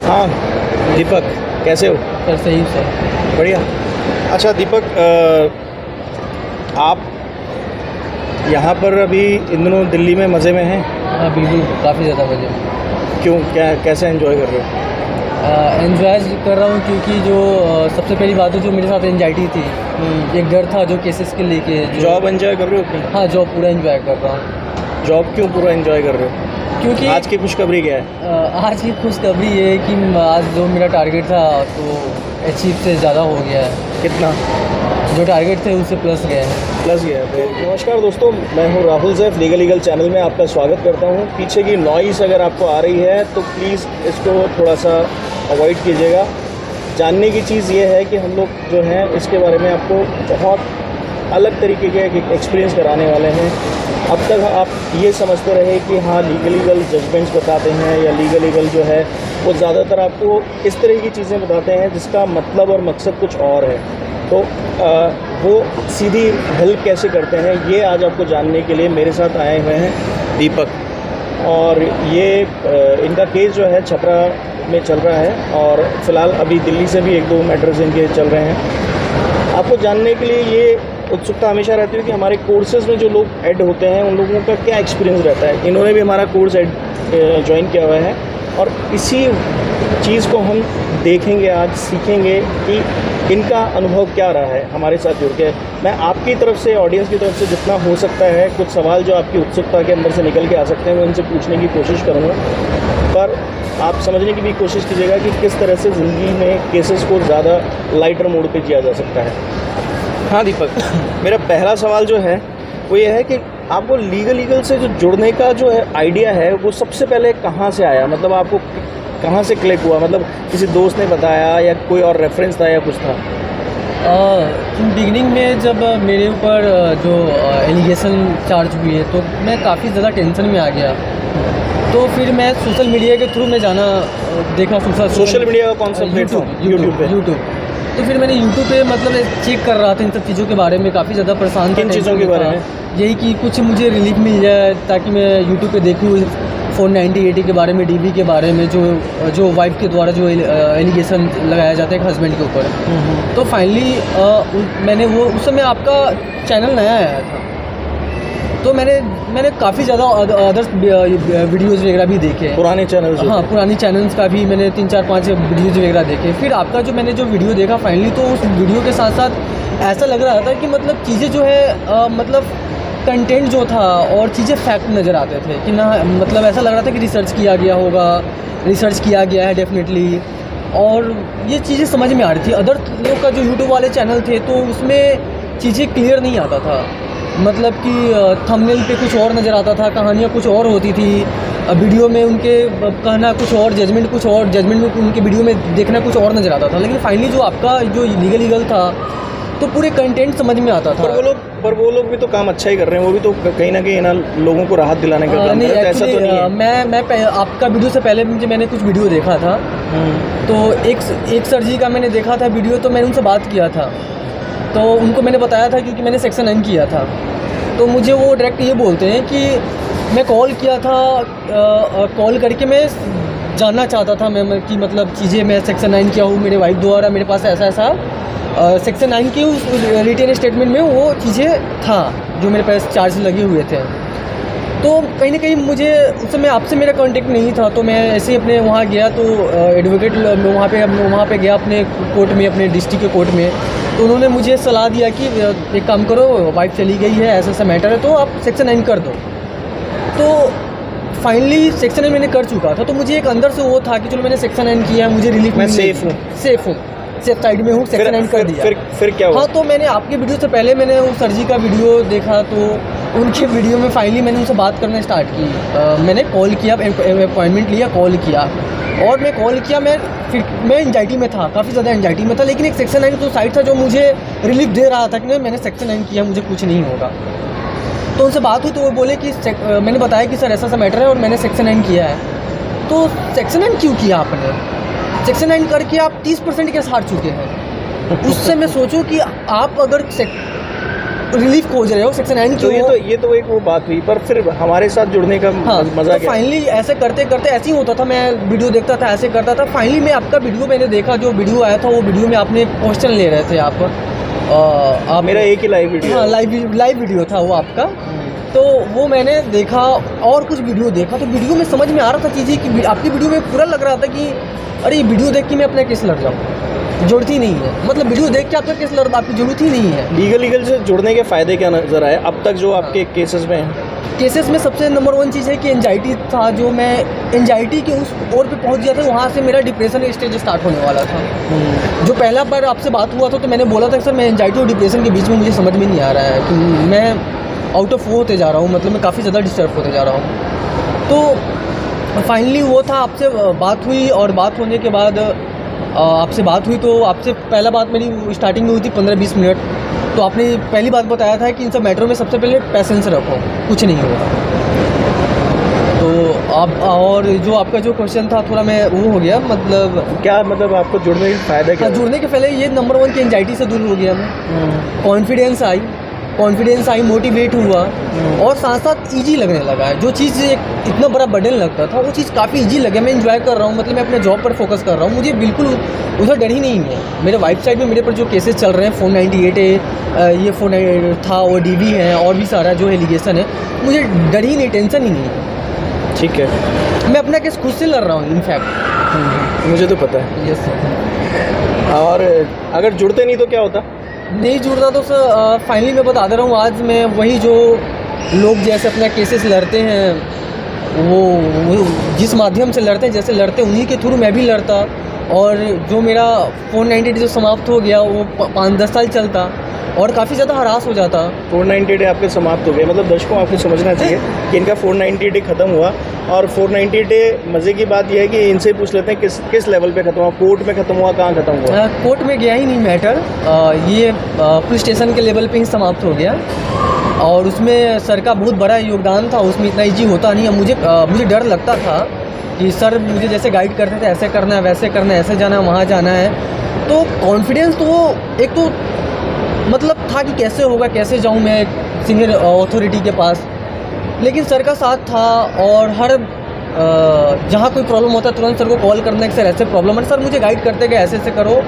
हाँ दीपक, कैसे हो? सर सही सर। बढ़िया। अच्छा दीपक, आप यहाँ पर अभी इन दिनों दिल्ली में मज़े में हैं? हाँ बिल्कुल, काफ़ी ज़्यादा मज़े। क्यों, क्या कैसे एंजॉय कर रहे हो? एंजॉय कर रहा हूँ क्योंकि जो सबसे पहली बात है, जो मेरे साथ एंजाइटी थी, एक डर था जो केसेस के लेके। जॉब एंजॉय कर रहे हो अपनी? हाँ, जॉब पूरा एंजॉय कर रहा हूँ। जॉब क्यों पूरा एंजॉय कर रहे हो? क्योंकि आज की खुशखबरी क्या है? आज की खुशखबरी ये है कि आज जो मेरा टारगेट था तो अचीव से ज़्यादा हो गया है। कितना? जो टारगेट थे उससे प्लस गया है। प्लस गया है। नमस्कार दोस्तों, मैं हूँ राहुल ज़ैफ, लीगल चैनल में आपका स्वागत करता हूँ। पीछे की नॉइज़ अगर आपको आ रही है तो प्लीज़ इसको थोड़ा सा अवॉइड कीजिएगा। जानने की चीज़ ये है कि हम लोग जो हैं इसके बारे में आपको बहुत अलग तरीके के एक्सपीरियंस कराने वाले हैं। अब तक आप ये समझते रहे कि हाँ लीगल जजमेंट्स बताते हैं या लीगल जो है वो ज़्यादातर आपको इस तरह की चीज़ें बताते हैं जिसका मतलब और मकसद कुछ और है। तो वो सीधी हेल्प कैसे करते हैं ये आज आपको जानने के लिए मेरे साथ आए हुए हैं दीपक। और ये इनका केस जो है छपरा में चल रहा है और फ़िलहाल अभी दिल्ली से भी एक दो मैटर्स इनके चल रहे हैं। आपको जानने के लिए ये उत्सुकता हमेशा रहती है कि हमारे कोर्सेज़ में जो लोग ऐड होते हैं उन लोगों का क्या एक्सपीरियंस रहता है। इन्होंने भी हमारा कोर्स ज्वाइन किया हुआ है और इसी चीज़ को हम देखेंगे, आज सीखेंगे कि इनका अनुभव क्या रहा है हमारे साथ जुड़ के। मैं आपकी तरफ से, ऑडियंस की तरफ से जितना हो सकता है कुछ सवाल जो आपकी उत्सुकता के अंदर से निकल के आ सकते हैं वो इनसे पूछने की कोशिश करूँगा, पर आप समझने की भी कोशिश कीजिएगा कि किस तरह से ज़िंदगी में केसेस को ज़्यादा लाइटर मोड पे किया जा सकता है। हाँ दीपक, मेरा पहला सवाल जो है वो ये है कि आपको लीगल से जो जुड़ने का जो है आइडिया है वो सबसे पहले कहाँ से आया? मतलब आपको कहाँ से क्लिक हुआ? मतलब किसी दोस्त ने बताया या कोई और रेफरेंस था या कुछ था? बिगिनिंग में जब मेरे ऊपर जो एलिगेशन चार्ज हुए तो मैं काफ़ी ज़्यादा टेंशन में आ गया। तो फिर मैं सोशल मीडिया के थ्रू मैं जाना देखा। सोशल मीडिया का कौन सा प्लेटफॉर्म? यूट्यूब। तो फिर मैंने यूट्यूब पे मतलब चेक कर रहा था इन सब चीज़ों के बारे में, काफ़ी ज़्यादा परेशान था। किन चीज़ों के बारे में? यही कि कुछ मुझे रिलीफ मिल जाए ताकि मैं यूट्यूब पे देखूँ 490/80 के बारे में, डीवी के बारे में, जो वाइफ के द्वारा जो एलिगेशन लगाया जाता है एक हस्बैंड के ऊपर। तो फाइनली मैंने वो उस समय आपका चैनल नया आया था तो मैंने काफ़ी ज़्यादा अदर्स वीडियोज़ वगैरह भी देखे। पुराने चैनल्स? हाँ, पुरानी चैनल्स का भी मैंने 3-4-5 वीडियोज़ वगैरह देखे। फिर आपका जो मैंने जो वीडियो देखा फाइनली, तो उस वीडियो के साथ साथ ऐसा लग रहा था कि मतलब चीज़ें जो है मतलब कंटेंट जो था और चीज़ें फैक्ट नज़र आते थे कि ना, मतलब ऐसा लग रहा था कि रिसर्च किया गया है डेफिनेटली। और ये चीज़ें समझ में आ रही थी। अदर लोग का जो यूट्यूब वाले चैनल थे तो उसमें चीज़ें क्लियर नहीं आता था, मतलब कि थंबनेल पे कुछ और नज़र आता था, कहानियाँ कुछ और होती थी, वीडियो में उनके कहना कुछ और, जजमेंट में उनके वीडियो में देखना कुछ और नज़र आता था। लेकिन फाइनली जो आपका जो लीगल था तो पूरे कंटेंट समझ में आता था। पर वो लोग भी तो काम अच्छा ही कर रहे हैं, वो भी तो कहीं ना कहीं ना लोगों को राहत दिलाने का काम कर रहे हैं। ऐसा तो नहीं है? मैं आपका वीडियो से पहले मैंने कुछ वीडियो देखा था। तो एक सर जी का मैंने देखा था वीडियो, तो मैंने उनसे बात किया था तो उनको मैंने बताया था क्योंकि मैंने सेक्शन 9 किया था। तो मुझे वो डायरेक्ट ये बोलते हैं कि मैं कॉल किया था, कॉल करके मैं जानना चाहता था मैं कि मतलब चीज़ें मैं सेक्शन 9 किया हूँ, मेरे वाइफ द्वारा मेरे पास ऐसा सेक्शन 9 की उस रिटेन स्टेटमेंट में वो चीज़ें था जो मेरे पास चार्ज लगे हुए थे। तो कहीं ना कहीं मुझे उस समय आपसे मेरा कांटेक्ट नहीं था, तो मैं ऐसे ही अपने वहाँ गया तो एडवोकेट वहाँ पे गया अपने कोर्ट में, अपने डिस्ट्रिक्ट के कोर्ट में। तो उन्होंने मुझे सलाह दिया कि एक काम करो, वाइफ चली गई है, ऐसा मैटर है तो आप सेक्शन 9 कर दो। तो फाइनली सेक्शन 9 मैंने कर चुका था, तो मुझे एक अंदर से वो था कि चलो मैंने सेक्शन 9 किया, मुझे रिलीफ, मैं सेफ हूँ, सेफ साइड में हूँ, सेक्शन 9 कर दिया। फिर क्या हुआ? हाँ, तो मैंने आपके वीडियो से पहले मैंने वो सर जी का वीडियो देखा, तो उनके वीडियो में फाइनली मैंने उनसे बात करना स्टार्ट की। मैंने कॉल किया, अपॉइंटमेंट लिया, कॉल किया और मैं कॉल किया। मैं एंजाइटी में था, काफ़ी ज़्यादा एंजाइटी में था, लेकिन एक सेक्शन 9 तो साइड था जो मुझे रिलीफ दे रहा था कि नहीं, मैंने सेक्शन 9 किया, मुझे कुछ नहीं होगा। तो उनसे बात हुई तो वो बोले कि मैंने बताया कि सर ऐसा मैटर है और मैंने सेक्शन 9 किया है। तो सेक्शन 9 क्यों किया आपने? सेक्शन 9 करके आप 30% केस हार चुके हैं। उससे मैं सोचूं कि आप अगर रिलीफ खोज रहे हो, सेक्शन 9 तो ये तो एक वो बात हुई, पर फिर हमारे साथ जुड़ने का हाँ, मजा तो क्या? फाइनली ऐसे करते करते ऐसे ही होता था, मैं वीडियो देखता था, ऐसे करता था। फाइनली मैं आपका वीडियो मैंने देखा, जो वीडियो आया था वो वीडियो में आपने क्वेश्चन ले रहे थे आप मेरा एक ही लाइव वीडियो। हाँ, लाइव वीडियो था वो आपका। तो वो मैंने देखा और कुछ वीडियो देखा, तो वीडियो में समझ में आ रहा था चीज़ें कि आपकी वीडियो में पूरा लग रहा था कि अरे ये वीडियो देख के मैं अपना केस लड़ जाऊँ, जरूरत ही नहीं है। मतलब वीडियो देख के आपका केस लड़, आपकी जरूरत ही नहीं है। लीगल से जुड़ने के फ़ायदे क्या नज़र आए अब तक जो आपके केसेस में हैं? केसेस में सबसे नंबर 1 चीज़ है कि एंजाइटी था, जो मैं एंजाइटी के उस ओर पे पहुंच गया था, वहाँ से मेरा डिप्रेशन स्टेज स्टार्ट होने वाला था। जो पहला बार आपसे बात हुआ था तो मैंने बोला था कि सर मैं एंजाइटी और डिप्रेशन के बीच में मुझे समझ में नहीं आ रहा है कि मैं आउट ऑफ वो होते जा रहा हूँ, मतलब मैं काफ़ी ज़्यादा डिस्टर्ब होते जा रहा हूँ। तो फाइनली वो था, आपसे बात हुई और बात होने के बाद आपसे बात हुई तो आपसे पहला बात मेरी स्टार्टिंग में हुई थी 15-20 मिनट। तो आपने पहली बात बताया था कि इन सब मैटरों में सबसे पहले पेशेंस रखो, कुछ नहीं होगा। तो आप और जो आपका जो क्वेश्चन था थोड़ा मैं वो हो गया, मतलब क्या मतलब आपको जुड़ने का फ़ायदा क्या? जुड़ने के पहले ये नंबर 1 की एंजाइटी से दूर हो गया मैं, कॉन्फिडेंस आई, मोटिवेट हुआ और साथ साथ ईजी लगने लगा है। जो चीज़ इतना बड़ा बर्डन लगता था वो चीज़ काफ़ी ईजी लगे, मैं एंजॉय कर रहा हूँ, मतलब मैं अपने जॉब पर फोकस कर रहा हूँ, मुझे बिल्कुल उधर डर ही नहीं है। मेरे वाइफ साइड में मेरे पर जो केसेस चल रहे हैं 498 है, ये 4 था, वो DV है और भी सारा जो एलिगेशन है, मुझे डर ही नहीं, टेंशन ही नहीं है। ठीक है, मैं अपना केस खुद से लड़ रहा हूँ इनफैक्ट। मुझे तो पता है। Yes sir. और अगर जुड़ते नहीं तो क्या होता? नहीं जुड़ता तो सर फाइनली मैं बता दे रहा हूँ, आज मैं वही जो लोग जैसे अपना केसेस लड़ते हैं, वो जिस माध्यम से लड़ते हैं, जैसे लड़ते हैं उन्हीं के थ्रू मैं भी लड़ता। और जो मेरा 498 जो समाप्त हो गया वो 5-10 साल चलता और काफ़ी ज़्यादा हरास हो जाता। 498 आपके समाप्त हो गए, मतलब दर्शकों आपको समझना चाहिए कि इनका 498 ख़त्म हुआ। और 498 मज़े की बात यह है कि इनसे पूछ लेते हैं किस लेवल पे ख़त्म हुआ, कोर्ट में ख़त्म हुआ, कहाँ ख़त्म हुआ? कोर्ट में गया ही नहीं मैटर, ये पुलिस स्टेशन के लेवल पे ही समाप्त हो गया। और उसमें सर का बहुत बड़ा योगदान था, उसमें इतना ईजी होता नहीं है। मुझे डर लगता था कि सर मुझे जैसे गाइड करते थे, ऐसे करना है, वैसे करना है, ऐसे जाना है, वहाँ जाना है। तो कॉन्फिडेंस तो वो एक तो मतलब था कि कैसे होगा, कैसे जाऊँ मैं सीनियर अथॉरिटी के पास, लेकिन सर का साथ था। और हर जहाँ कोई प्रॉब्लम होता है तुरंत सर को कॉल करना है कि सर ऐसे प्रॉब्लम है, सर मुझे गाइड करते गए ऐसे ऐसे करो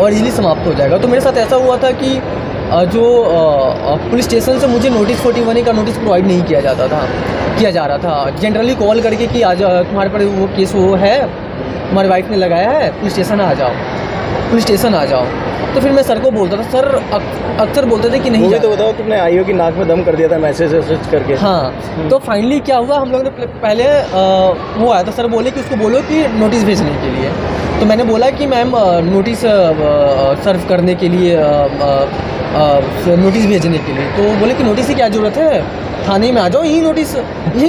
और इजीली समाप्त हो जाएगा। तो मेरे साथ ऐसा हुआ था कि जो पुलिस स्टेशन से मुझे नोटिस 41A का नोटिस प्रोवाइड नहीं किया जा रहा था। जनरली कॉल करके कि आज तुम्हारे पर वो केस वो है, तुम्हारी वाइफ ने लगाया है, पुलिस स्टेशन आ जाओ। तो फिर मैं सर को बोलता था, सर अक्सर बोलते थे कि नहीं तो बताओ, तुमने आईओ की नाक में दम कर दिया था मैसेज करके। हाँ, तो फाइनली क्या हुआ, हम लोग ने पहले वो आया था, सर बोले कि उसको बोलो कि नोटिस भेजने के लिए। तो मैंने बोला कि मैम नोटिस सर्व करने के लिए, नोटिस भेजने के लिए। तो बोले कि नोटिस की क्या ज़रूरत है, थाने में आ जाओ, यही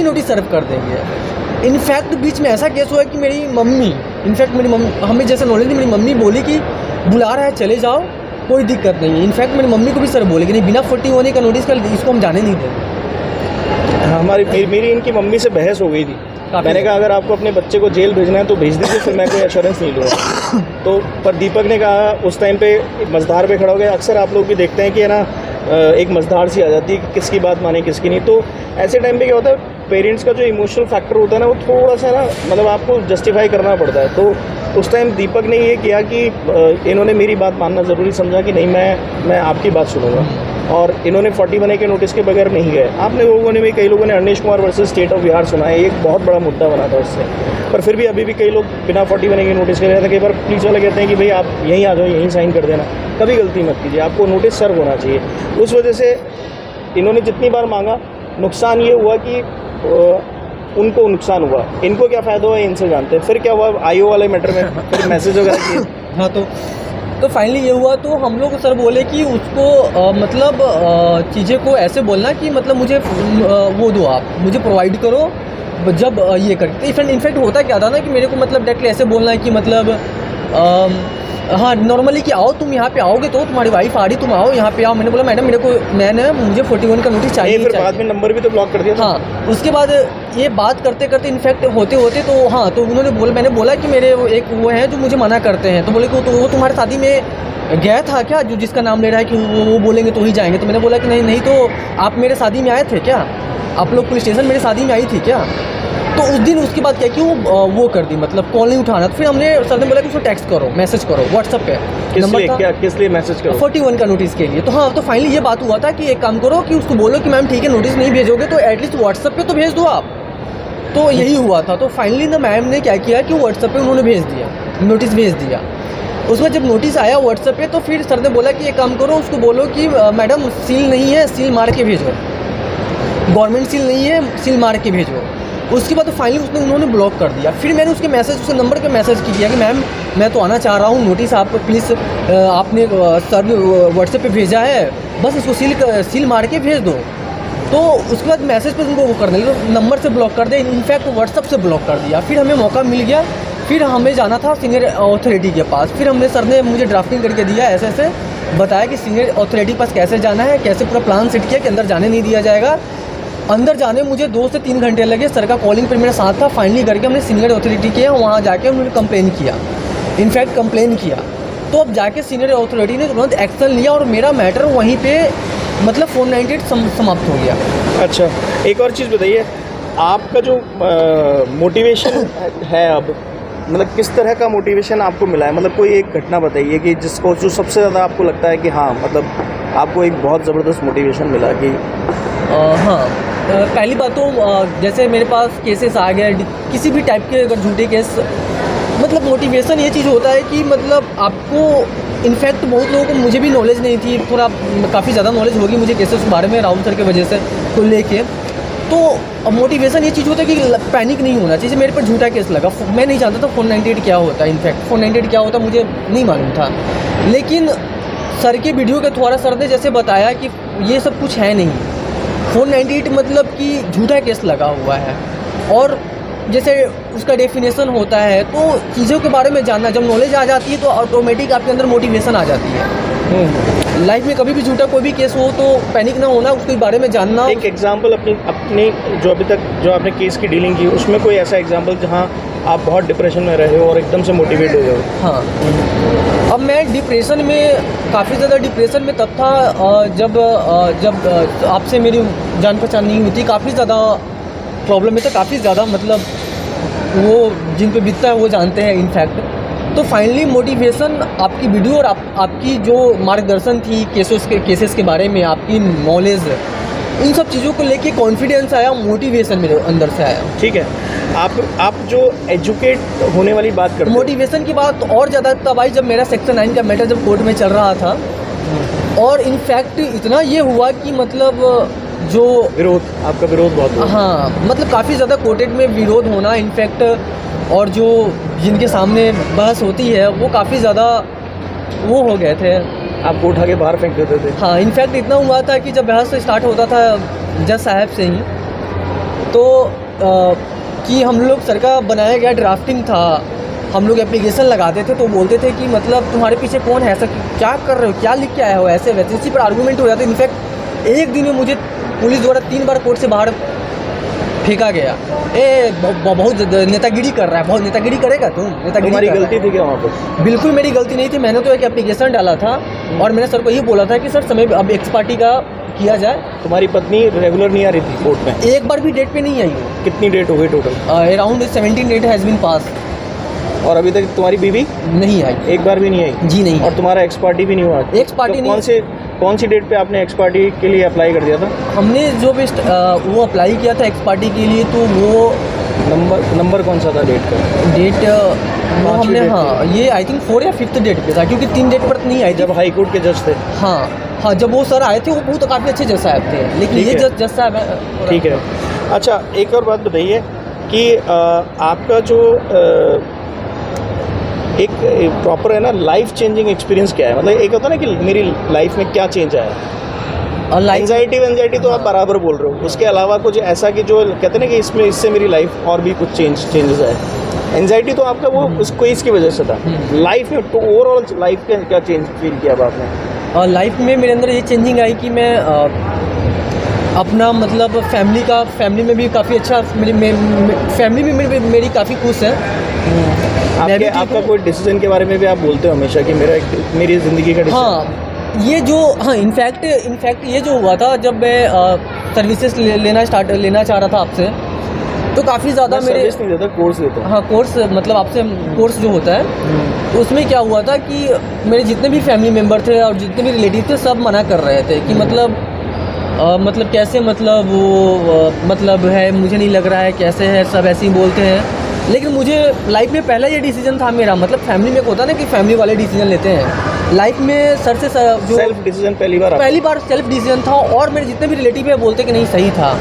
नोटिस सर्व कर देंगे। इनफैक्ट बीच में ऐसा केस हुआ कि मेरी मम्मी हमें जैसे नॉलेज थी, मेरी मम्मी बोली कि बुला रहा है चले जाओ, कोई दिक्कत नहीं है। इनफैक्ट मेरी मम्मी को भी सर बोले कि नहीं, बिना 41A का नोटिस कर इसको हम जाने नहीं देंगे। मेरी इनकी मम्मी से बहस हो गई थी। मैंने कहा अगर आपको अपने बच्चे को जेल भेजना है तो भेज दीजिए, फिर मैं कोई एश्योरेंस नहीं लूँगा। तो पर दीपक ने कहा, उस टाइम पे मझधार पे खड़ा हो गया। अक्सर आप लोग भी देखते हैं कि है ना, एक मझधार सी आ जाती है कि किसकी बात माने किसकी नहीं। तो ऐसे टाइम पे क्या होता है, पेरेंट्स का जो इमोशनल फैक्टर होता है ना, वो थोड़ा सा ना, मतलब आपको जस्टिफाई करना पड़ता है। तो उस टाइम दीपक ने ये किया कि इन्होंने मेरी बात मानना ज़रूरी समझा कि नहीं, मैं आपकी बात सुनूंगा। और इन्होंने 41A के नोटिस के बगैर नहीं गए। आपने लोगों ने भी, कई लोगों ने Anish Kumar versus state of Bihar सुना है, एक बहुत बड़ा मुद्दा बना था उससे। पर फिर भी अभी भी कई लोग बिना 41A के नोटिस के गए थे। कई बार पुलिस वाले कहते हैं कि भाई आप यहीं आ जाओ, यहीं साइन कर देना। कभी गलती मत कीजिए, आपको नोटिस सर्व होना चाहिए। उस वजह से इन्होंने जितनी बार मांगा, नुकसान ये हुआ कि उनको नुकसान हुआ। इनको क्या फ़ायदा हुआ इनसे जानते हैं। फिर क्या हुआ आईओ वाले मैटर में, फिर मैसेज वगैरह किए। हाँ, तो फाइनली ये हुआ। तो हम लोग सर बोले कि उसको मतलब चीज़ें को ऐसे बोलना कि मतलब मुझे वो दो, आप मुझे प्रोवाइड करो जब ये करते। इनफैक्ट होता क्या था ना कि मेरे को मतलब डायरेक्टली ऐसे बोलना है कि मतलब हाँ नॉर्मली कि आओ, तुम यहाँ पे आओगे तो तुम्हारी वाइफ आ रही, तुम आओ यहाँ पे आओ। मैंने बोला मैडम मुझे 41 का नोटिस चाहिए। फिर बाद में नंबर भी तो ब्लॉक कर दिया था। हाँ, उसके बाद ये बात करते करते इनफैक्ट होते तो हाँ, तो मैंने बोला कि मेरे एक वो हैं जो मुझे मना करते हैं। तो बोले कि वो तुम्हारी शादी में गया था क्या, जो जिसका नाम ले रहा है कि वो बोलेंगे तो ही जाएंगे। तो मैंने बोला कि नहीं नहीं, तो आप मेरे शादी में आए थे क्या, आप लोग पुलिस स्टेशन मेरे शादी में आई थी क्या। तो उस दिन उसके बाद क्या कि वो कर दी, मतलब कॉल नहीं उठाना। तो फिर हमने सर ने बोला कि उसको टेक्स्ट करो, मैसेज करो व्हाट्सएप पे। किस लिए मैसेज करो? 41 का नोटिस के लिए। तो हाँ, तो फाइनली ये बात हुआ था कि एक काम करो कि उसको बोलो कि मैम ठीक है, नोटिस नहीं भेजोगे तो एटलीस्ट व्हाट्सएप पे तो भेज दो आप। तो यही हुआ था। तो फाइनली ना मैम ने क्या किया कि व्हाट्सएप पे उन्होंने भेज दिया, नोटिस भेज दिया। उसमें जब नोटिस आया व्हाट्सएप पे, तो फिर सर ने बोला कि एक काम करो, उसको बोलो कि मैडम सील नहीं है, सील मार के भेजो, गवर्नमेंट सील नहीं है, सील मार के भेजो। उसके बाद तो फाइनली उन्होंने ब्लॉक कर दिया। फिर मैंने उसके नंबर पे मैसेज किया कि मैम मैं तो आना चाह रहा हूँ, नोटिस आप प्लीज़ आपने सर व्हाट्सएप पे भेजा है, बस इसको सील मार के भेज दो। तो उसके बाद मैसेज पे उनको वो कर दिया, नंबर से ब्लॉक कर दिया, इनफैक्ट व्हाट्सएप से ब्लॉक कर दिया। फिर हमें मौका मिल गया, फिर हमें जाना था सीनियर अथॉरिटी के पास। फिर हमने सर ने मुझे ड्राफ्टिंग करके दिया, ऐसे ऐसे बताया कि सीनियर अथॉरिटी के पास कैसे जाना है, कैसे पूरा प्लान सेट किया कि अंदर जाने नहीं दिया जाएगा। अंदर जाने मुझे 2 से 3 घंटे लगे, सर का कॉलिंग पर मेरा साथ था। फाइनली करके हमने सीनियर अथॉरिटी के वहाँ जाके उन्होंने कंप्लेन किया, इनफैक्ट कंप्लेन किया। तो अब जाके सीनियर अथॉरिटी ने तुरंत एक्शन लिया और मेरा मैटर वहीं पे मतलब 498 समाप्त हो गया। अच्छा, एक और चीज़ बताइए, आपका जो मोटिवेशन है अब, मतलब किस तरह का मोटिवेशन आपको मिला है? मतलब कोई एक घटना बताइए कि जो सबसे ज़्यादा आपको लगता है कि हाँ, मतलब आपको एक बहुत ज़बरदस्त मोटिवेशन मिला कि हाँ, पहली बात तो जैसे मेरे पास केसेस आ गए किसी भी टाइप के, अगर झूठे केस, मतलब मोटिवेशन ये चीज़ होता है कि मतलब आपको इनफैक्ट बहुत लोगों को, मुझे भी नॉलेज नहीं थी, थोड़ा काफ़ी ज़्यादा नॉलेज होगी मुझे केसेस के बारे में राहुल सर की वजह से को लेके। तो मोटिवेशन ये चीज़ होता है कि पैनिक नहीं होना चाहिए। मेरे पर झूठा केस लगा, मैं नहीं जानता था 498 क्या होता है, इनफैक्ट 498 क्या होता मुझे नहीं मालूम था। लेकिन सर के वीडियो के द्वारा सर ने जैसे बताया कि ये सब कुछ है नहीं, 498 मतलब कि झूठा केस लगा हुआ है। और जैसे उसका डेफिनेशन होता है, तो चीज़ों के बारे में जानना, जब नॉलेज आ जाती है तो ऑटोमेटिक आपके अंदर मोटिवेशन आ जाती है। लाइफ में कभी भी झूठा कोई भी केस हो तो पैनिक ना होना, उसके बारे में जानना। एक एग्जांपल अपनी जो अभी तक जो आपने केस की डीलिंग की, उसमें कोई ऐसा एग्जांपल जहां आप बहुत डिप्रेशन में रहे हो और एकदम से मोटिवेट हो गए? हाँ, अब मैं डिप्रेशन में, काफ़ी ज़्यादा डिप्रेशन में तब था जब आपसे मेरी जान पहचान नहीं हुई थी। काफ़ी ज़्यादा प्रॉब्लम में था, काफ़ी ज़्यादा, मतलब वो जिन पे बीतता है वो जानते हैं इनफैक्ट। तो फाइनली मोटिवेशन आपकी वीडियो और आपकी जो मार्गदर्शन थी केसेस के बारे में, आपकी नॉलेज, इन सब चीज़ों को लेके कॉन्फिडेंस आया, मोटिवेशन मेरे अंदर से आया। ठीक है, आप जो एजुकेट होने वाली बात करते हैं, मोटिवेशन की बात और ज़्यादा तब आई जब मेरा सेक्शन 9 का मैटर जब कोर्ट में चल रहा था। और इनफैक्ट इतना ये हुआ कि मतलब जो आपका विरोध बहुत हुआ। हाँ, मतलब काफ़ी ज़्यादा कोर्टेड में विरोध होना इनफैक्ट, और जो जिनके सामने बहस होती है वो काफ़ी ज़्यादा वो हो गए थे, आपको उठा के बाहर फेंक देते थे। हाँ, इनफैक्ट इतना हुआ था कि जब बहस स्टार्ट होता था जज साहब से ही, तो कि हम लोग सर का बनाया गया ड्राफ्टिंग था, हम लोग एप्लीकेशन लगाते थे तो बोलते थे कि मतलब तुम्हारे पीछे कौन है, ऐसा क्या कर रहे हो, क्या लिख के आए हो, ऐसे वैसे, इसी पर आर्गूमेंट हो जाते। इनफैक्ट एक दिन में मुझे पुलिस द्वारा 3 बार कोर्ट से बाहर फेंका गया। बहुत नेतागिरी कर रहा है, बहुत नेतागिरी करेगा तुम, नेतागिरी। तुम्हारी गलती थी क्या वहाँ पर? बिल्कुल मेरी गलती नहीं थी, मैंने तो एक एप्लीकेशन डाला था और मैंने सर को ये बोला था कि सर समय अब एक्स पार्टी का किया जाए। तुम्हारी पत्नी रेगुलर नहीं आ रही थी कोर्ट में? एक बार भी डेट पे नहीं आई वो। कितनी डेट हो गई total? Around 17 date has been pass. और अभी तक तुम्हारी बीवी नहीं आई? एक बार भी नहीं आई? जी नहीं। और तुम्हारा एक्स पार्टी भी नहीं हुआ? एक्स पार्टी नहीं। कौन सी डेट पे आपने एक्स पार्टी के लिए अप्लाई कर दिया था? हमने जो भी वो अप्लाई किया था एक्स पार्टी के लिए, तो वो नंबर कौन सा था डेट का? डेट वो हमने, हाँ, ये आई थिंक 4 या 5th डेट पे था, क्योंकि 3 डेट पर नहीं आई थी। जब हाई कोर्ट के जज थे? हाँ, जब वो सर आए थे वो बहुत काफ़ी अच्छे जज साहब थे, लेकिन ये जज साहब है। ठीक है। अच्छा, एक और बात बताइए कि आपका जो एक प्रॉपर है ना लाइफ चेंजिंग एक्सपीरियंस क्या है? मतलब एक होता है ना कि मेरी लाइफ में क्या चेंज आया। एंजाइटी तो आप बराबर बोल रहे हो, उसके अलावा कुछ ऐसा कि जो कहते हैं ना कि इससे मेरी लाइफ और भी कुछ चेंजेस आए। एंजाइटी तो आपका वो उस क्विज की वजह से था। लाइफ में तो ओवरऑल लाइफ के क्या चेंज फील किया आपने? लाइफ में मेरे अंदर ये चेंजिंग आई कि मैं अपना मतलब फैमिली में भी काफ़ी अच्छा, फैमिली भी मेरी काफ़ी खुश है। मैं भी ठीक आपका हूँ। कोई डिसीजन के बारे में भी आप बोलते हो हमेशा कि मेरी ज़िंदगी का डिसीजन। हाँ, ये जो हाँ इनफैक्ट ये जो हुआ था जब मैं सर्विसेज लेना चाह रहा था आपसे, तो काफ़ी ज़्यादा मैं मेरे सर्विस नहीं देता, कोर्स देता हूँ। हाँ कोर्स मतलब आपसे कोर्स जो होता है, तो उसमें क्या हुआ था कि मेरे जितने भी फैमिली मेम्बर थे और जितने भी रिलेटिव थे सब मना कर रहे थे कि मतलब कैसे, मतलब वो मतलब है, मुझे नहीं लग रहा है, कैसे है, सब ऐसे ही बोलते हैं। लेकिन मुझे लाइफ में पहला ये डिसीजन था मेरा, मतलब फैमिली में होता है ना कि फैमिली वाले डिसीजन लेते हैं, लाइफ में सर से जो सेल्फ डिसीजन पहली बार सेल्फ डिसीजन था। और मेरे जितने भी रिलेटिव है बोलते कि नहीं सही था।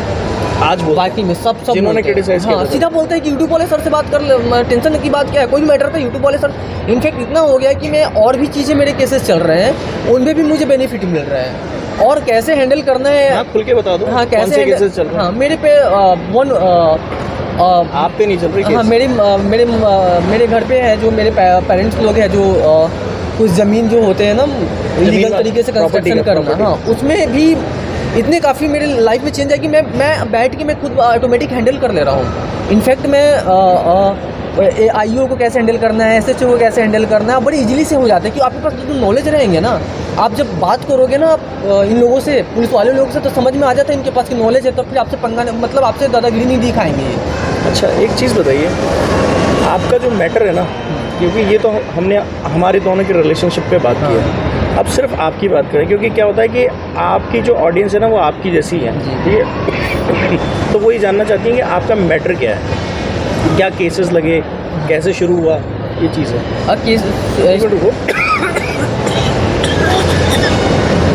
आज बोलते बाकी में सब जिन्होंने बोलते हैं। criticize किया हाँ, था। सीधा बोलते हैं कि यूट्यूब वाले सर से बात कर ले, टेंशन की बात क्या है, कोई भी मैटर पे यूट्यूब वाले सर। इनफैक्ट इतना हो गया कि मैं और भी चीज़ें, मेरे केसेस चल रहे हैं, उनमें भी मुझे बेनिफिट मिल रहा है और कैसे हैंडल करना है। आप खुल के बता दो। हाँ, कौन से कैसे केसेस चल रहे हैं? हाँ, मेरे पे आप पे नहीं चल रही हाँ, केस? मेरे घर पे है, जो मेरे पेरेंट्स लोग हैं, जो कुछ ज़मीन जो होते हैं ना लीगल तरीके से कंस्ट्रक्शन करना, हाँ, उसमें भी इतने काफ़ी मेरे लाइफ में चेंज है कि मैं बैठ के मैं खुद ऑटोमेटिक हैंडल कर ले रहा हूँ। इनफैक्ट मैं आईओ को कैसे हैंडल करना है, एसएचओ को कैसे हैंडल करना है, बड़ी इजीली से हो जाता है। कि आपके पास जो नॉलेज रहेंगे ना, आप जब बात करोगे ना इन लोगों से, पुलिस वाले लोगों से, तो समझ में आ जाता है इनके पास की नॉलेज है, तो फिर आपसे पंगा मतलब आपसे दादागिरी नहीं दिखाएंगे। अच्छा, एक चीज़ बताइए, आपका जो मैटर है ना, क्योंकि ये तो हमने हमारे दोनों के रिलेशनशिप पे बात की है, अब सिर्फ आपकी बात करें, क्योंकि क्या होता है कि आपकी जो ऑडियंस है ना वो आपकी जैसी है, ठीक है? तो वो ये जानना चाहती है कि आपका मैटर क्या है, क्या केसेस लगे, कैसे शुरू हुआ, ये चीज़ है। एक मिनट रुको।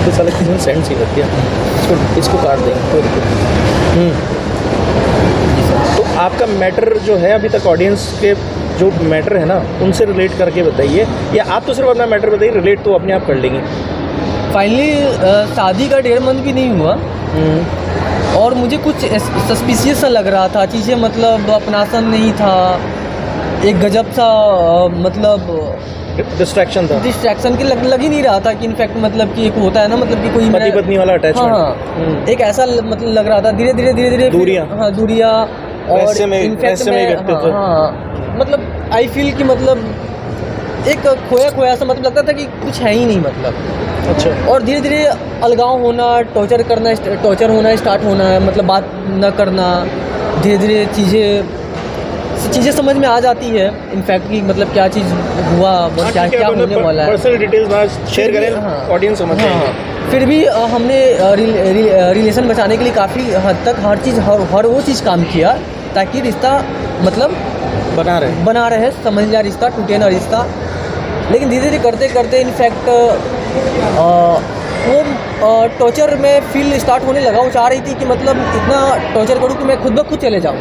तो साला किसी ने सेंड सी कर दिया, इसको काट देंगे, कोई दिक्कत नहीं। तो आपका मैटर जो है अभी तक ऑडियंस के जो मैटर है ना उनसे रिलेट करके बताइए, या आप तो सिर्फ अपना मैटर बताइए, रिलेट तो अपने आप कर लेंगे। फाइनली शादी का 1.5 मंथ भी नहीं हुआ और मुझे कुछ सस्पिशियस सा लग रहा था, चीज़ें मतलब अपनासन नहीं था, एक गजब सा मतलब डिस्ट्रैक्शन की लग ही नहीं रहा था कि इनफैक्ट मतलब कि एक होता है ना, मतलब कि कोई पति पत्नी वाला अटैचमेंट। हाँ, एक ऐसा मतलब लग रहा था, धीरे धीरे दूरियां। हाँ, दूरियां। और इनफैक्ट हाँ, मतलब आई फील कि मतलब एक खोया सा मतलब लगता था कि कुछ है ही नहीं मतलब। अच्छा। और धीरे धीरे अलगाव होना, टॉर्चर होना स्टार्ट होना है, मतलब बात न करना, धीरे धीरे चीज़ें समझ में आ जाती है इनफैक्ट कि मतलब क्या चीज़ हुआ और क्या होने वाला है। पर्सनल डिटेल्स ना शेयर करें, ऑडियंस समझ जाएगी। फिर भी हमने रिलेशन बचाने के लिए काफ़ी हद तक हर वो चीज़ काम किया ताकि रिश्ता मतलब बना रहे, समझ लिया रिश्ता, टूटे ना रिश्ता। लेकिन धीरे धीरे करते करते इनफैक्ट वो टॉर्चर में फील स्टार्ट होने लगा। वो चाह रही थी कि मतलब इतना टॉर्चर करूँ कि मैं खुद ब खुद चले जाऊँ,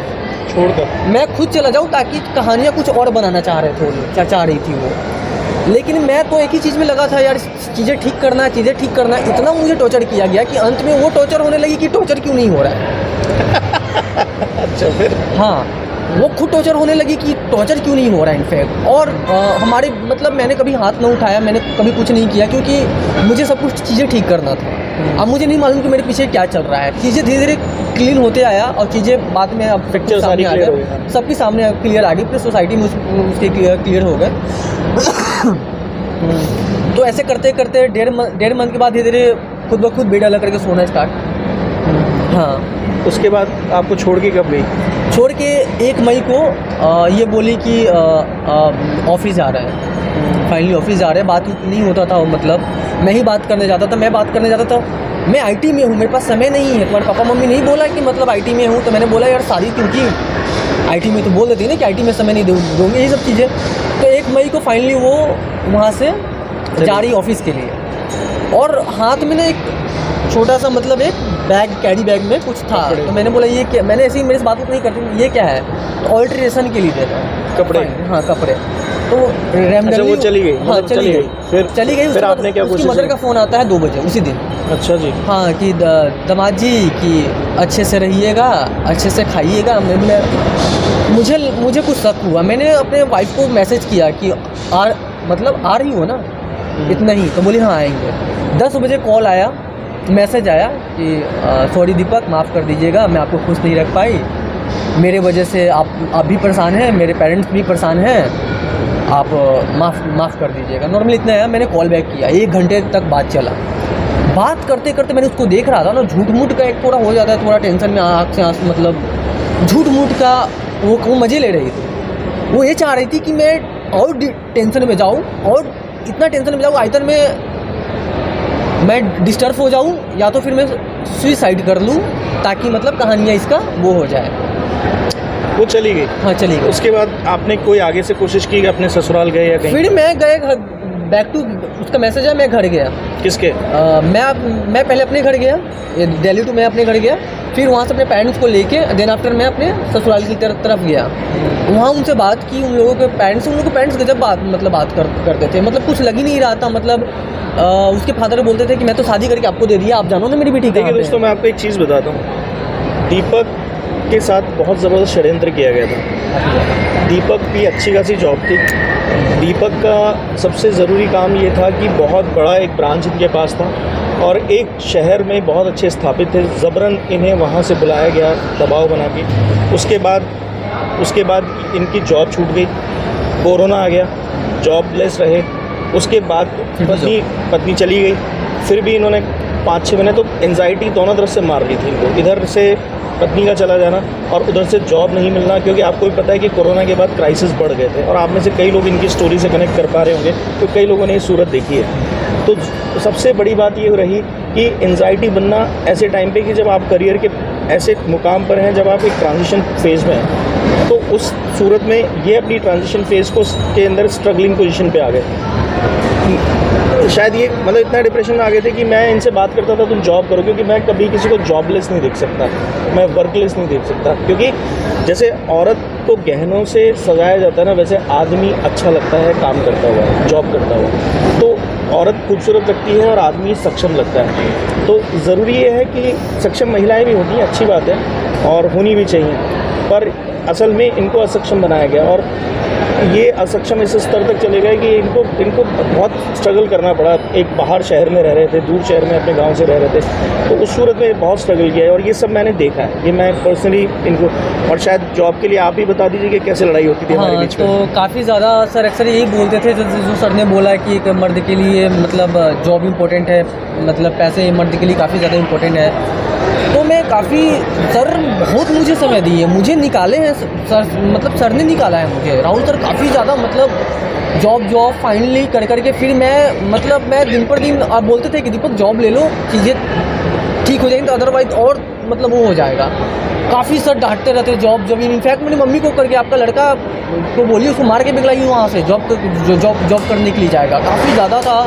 मैं खुद चला जाऊँ, ताकि कहानियाँ कुछ और बनाना चाह रही थी वो। लेकिन मैं तो एक ही चीज़ में लगा था, यार चीज़ें ठीक करना है। इतना मुझे टॉर्चर किया गया कि अंत में वो टॉर्चर होने लगी कि टॉर्चर क्यों नहीं हो रहा है। अच्छा, फिर हाँ, वो खुद टॉर्चर होने लगी कि टॉर्चर क्यों नहीं हो रहा है इनफैक्ट। और हमारे मतलब मैंने कभी हाथ न उठाया, मैंने कभी कुछ नहीं किया, क्योंकि मुझे सब कुछ चीज़ें ठीक करना था। अब मुझे नहीं मालूम कि मेरे पीछे क्या चल रहा है। चीज़ें धीरे धीरे क्लीन होते आया और चीज़ें बाद में अब पिक्चर सारी क्लियर हो गई, सबके सामने क्लियर आ गई, फिर सोसाइटी में उसके क्लियर हो गए। तो ऐसे करते करते 1.5 मंथ के बाद धीरे धीरे खुद ब खुद बेड अलग करके सोना स्टार्ट। हाँ, उसके बाद आपको छोड़ के कब गई? छोड़ के 1 मई को ये बोली कि ऑफिस जा रहा है। फाइनली ऑफिस जा रहे हैं। बात नहीं होता था, मतलब मैं ही बात करने जाता था। मैं आईटी में हूँ, मेरे पास समय नहीं है। तुम्हारे पापा मम्मी नहीं बोला कि मतलब आईटी में हूँ, तो मैंने बोला यार शादी क्योंकि आईटी में तो बोल देती ना कि आईटी में समय नहीं दूँगी, यही सब चीज़ें। तो 1 मई को फाइनली वो वहाँ से जा रही ऑफिस के लिए, और हाथ में ना एक छोटा सा मतलब एक कैरी बैग में कुछ था। तो मैंने बोला ये क्या, मैंने ऐसे ही मेरे से बात नहीं करती, ये क्या है? तो ऑल्ट्रेशन के लिए देता कपड़े। हाँ, कपड़े। तो रैंडमली वो चली गई। हाँ, चली गई। फिर आपने क्या कोशिश? उसकी मदर का फ़ोन आता है 2 बजे उसी दिन। अच्छा जी। हाँ, कि दामाद जी कि अच्छे से रहिएगा, अच्छे से खाइएगा। मुझे कुछ शक हुआ। मैंने अपने वाइफ को मैसेज किया कि आ रही हो ना, इतना ही? तो बोली हाँ आएंगे। 10 बजे कॉल आया, मैसेज आया कि सॉरी दीपक, माफ़ कर दीजिएगा, मैं आपको खुश नहीं रख पाई। मेरे वजह से आप भी परेशान हैं, मेरे पेरेंट्स भी परेशान हैं, आप माफ़ कर दीजिएगा। नॉर्मली इतना है। मैंने कॉल बैक किया, 1 घंटे तक बात चला। बात करते करते मैंने उसको देख रहा था ना, झूठ मूठ का एक थोड़ा हो जाता है, थोड़ा टेंशन में आँख से आंसू, मतलब झूठ मूठ का वो मज़े ले रही थी। वो ये चाह रही थी कि मैं और टेंशन में जाऊँ, और इतना टेंशन में जाऊँ, आइदर मैं डिस्टर्ब हो जाऊँ या तो फिर मैं सुसाइड कर लूँ, ताकि मतलब कहानियाँ इसका वो हो जाए। वो चली गई। हाँ, चली गई। उसके बाद आपने कोई आगे से कोशिश की कि अपने ससुराल गए या कहीं? फिर मैं गए घर, बैक टू उसका मैसेज है, मैं घर गया। किसके? मैं पहले अपने घर गया, दिल्ली टू मैं अपने घर गया, फिर वहाँ से अपने पेरेंट्स को लेके देन आफ्टर मैं अपने ससुराल की तरफ गया। वहाँ उनसे बात की, उन लोगों के पेरेंट्स गजब बात करते थे, मतलब कुछ लग ही नहीं रहा था। मतलब उसके फादर बोलते थे कि मैं तो शादी करके आपको दे दिया, आप जानो ना मेरी बेटी। देखिए दोस्तों, मैं आपको एक चीज़ बताता हूँ, दीपक के साथ बहुत ज़बरदस्त षड्यंत्र किया गया था। दीपक की अच्छी खासी जॉब थी। दीपक का सबसे ज़रूरी काम ये था कि बहुत बड़ा एक ब्रांच इनके पास था और एक शहर में बहुत अच्छे स्थापित थे। ज़बरन इन्हें वहाँ से बुलाया गया दबाव बना के। उसके बाद इनकी जॉब छूट गई, कोरोना आ गया, जॉबलेस रहे। उसके बाद पत्नी चली गई, फिर भी इन्होंने 5-6 महीने तो एंजाइटी दोनों तरफ से मार ली थी इनको। इधर से पत्नी का चला जाना और उधर से जॉब नहीं मिलना, क्योंकि आपको भी पता है कि कोरोना के बाद क्राइसिस बढ़ गए थे और आप में से कई लोग इनकी स्टोरी से कनेक्ट कर पा रहे होंगे, तो कई लोगों ने ये सूरत देखी है। तो सबसे बड़ी बात ये रही कि एंजाइटी बनना ऐसे टाइम पे कि जब आप करियर के ऐसे मुकाम पर हैं, जब आप एक ट्रांजिशन फेज़ में हैं, तो उस सूरत में ये अपनी ट्रांजिशन फेज़ के अंदर स्ट्रगलिंग पोजीशन पे आ गए। शायद ये मतलब इतना डिप्रेशन में आ गए थे कि मैं इनसे बात करता था तुम जॉब करो, क्योंकि मैं कभी किसी को जॉबलेस नहीं देख सकता, मैं वर्कलेस नहीं देख सकता। क्योंकि जैसे औरत को गहनों से सजाया जाता है ना, वैसे आदमी अच्छा लगता है काम करता हुआ, जॉब करता हुआ। तो औरत खूबसूरत लगती है और आदमी सक्षम लगता है। तो ज़रूरी ये है कि सक्षम महिलाएं भी होती हैं, अच्छी बात है और होनी भी चाहिए, पर असल में इनको असक्षम बनाया गया और ये असक्षम इस स्तर तक चले गए कि इनको बहुत स्ट्रगल करना पड़ा। एक बाहर शहर में रह रहे थे, दूर शहर में अपने गांव से रह रहे थे, तो उस सूरत में बहुत स्ट्रगल किया है और ये सब मैंने देखा है। ये मैं पर्सनली इनको, और शायद जॉब के लिए आप ही बता दीजिए कि कैसे लड़ाई होती थी हमारे बीच में। तो काफ़ी ज़्यादा सर अक्सर यही बोलते थे, जो सर ने बोला कि एक मर्द के लिए मतलब जॉब इम्पोर्टेंट है, मतलब पैसे मर्द के लिए काफ़ी ज़्यादा इम्पोर्टेंट है। तो मैं काफ़ी सर बहुत मुझे समय दी है, मुझे निकाले हैं सर, मतलब सर ने निकाला है मुझे। राहुल सर काफ़ी ज़्यादा मतलब जॉब फाइनली कर के फिर मैं दिन पर दिन, आप बोलते थे कि दीपक जॉब ले लो, चीज़ें ठीक हो जाएंगी, तो अदरवाइज और मतलब वो हो जाएगा। काफ़ी सर डांटते रहते जॉब। इनफैक्ट मैंने मम्मी को करके आपका लड़का को बोलिए उसको मार के निकलाइए वहाँ से, जॉब करने के लिए जाएगा। काफ़ी ज़्यादा था।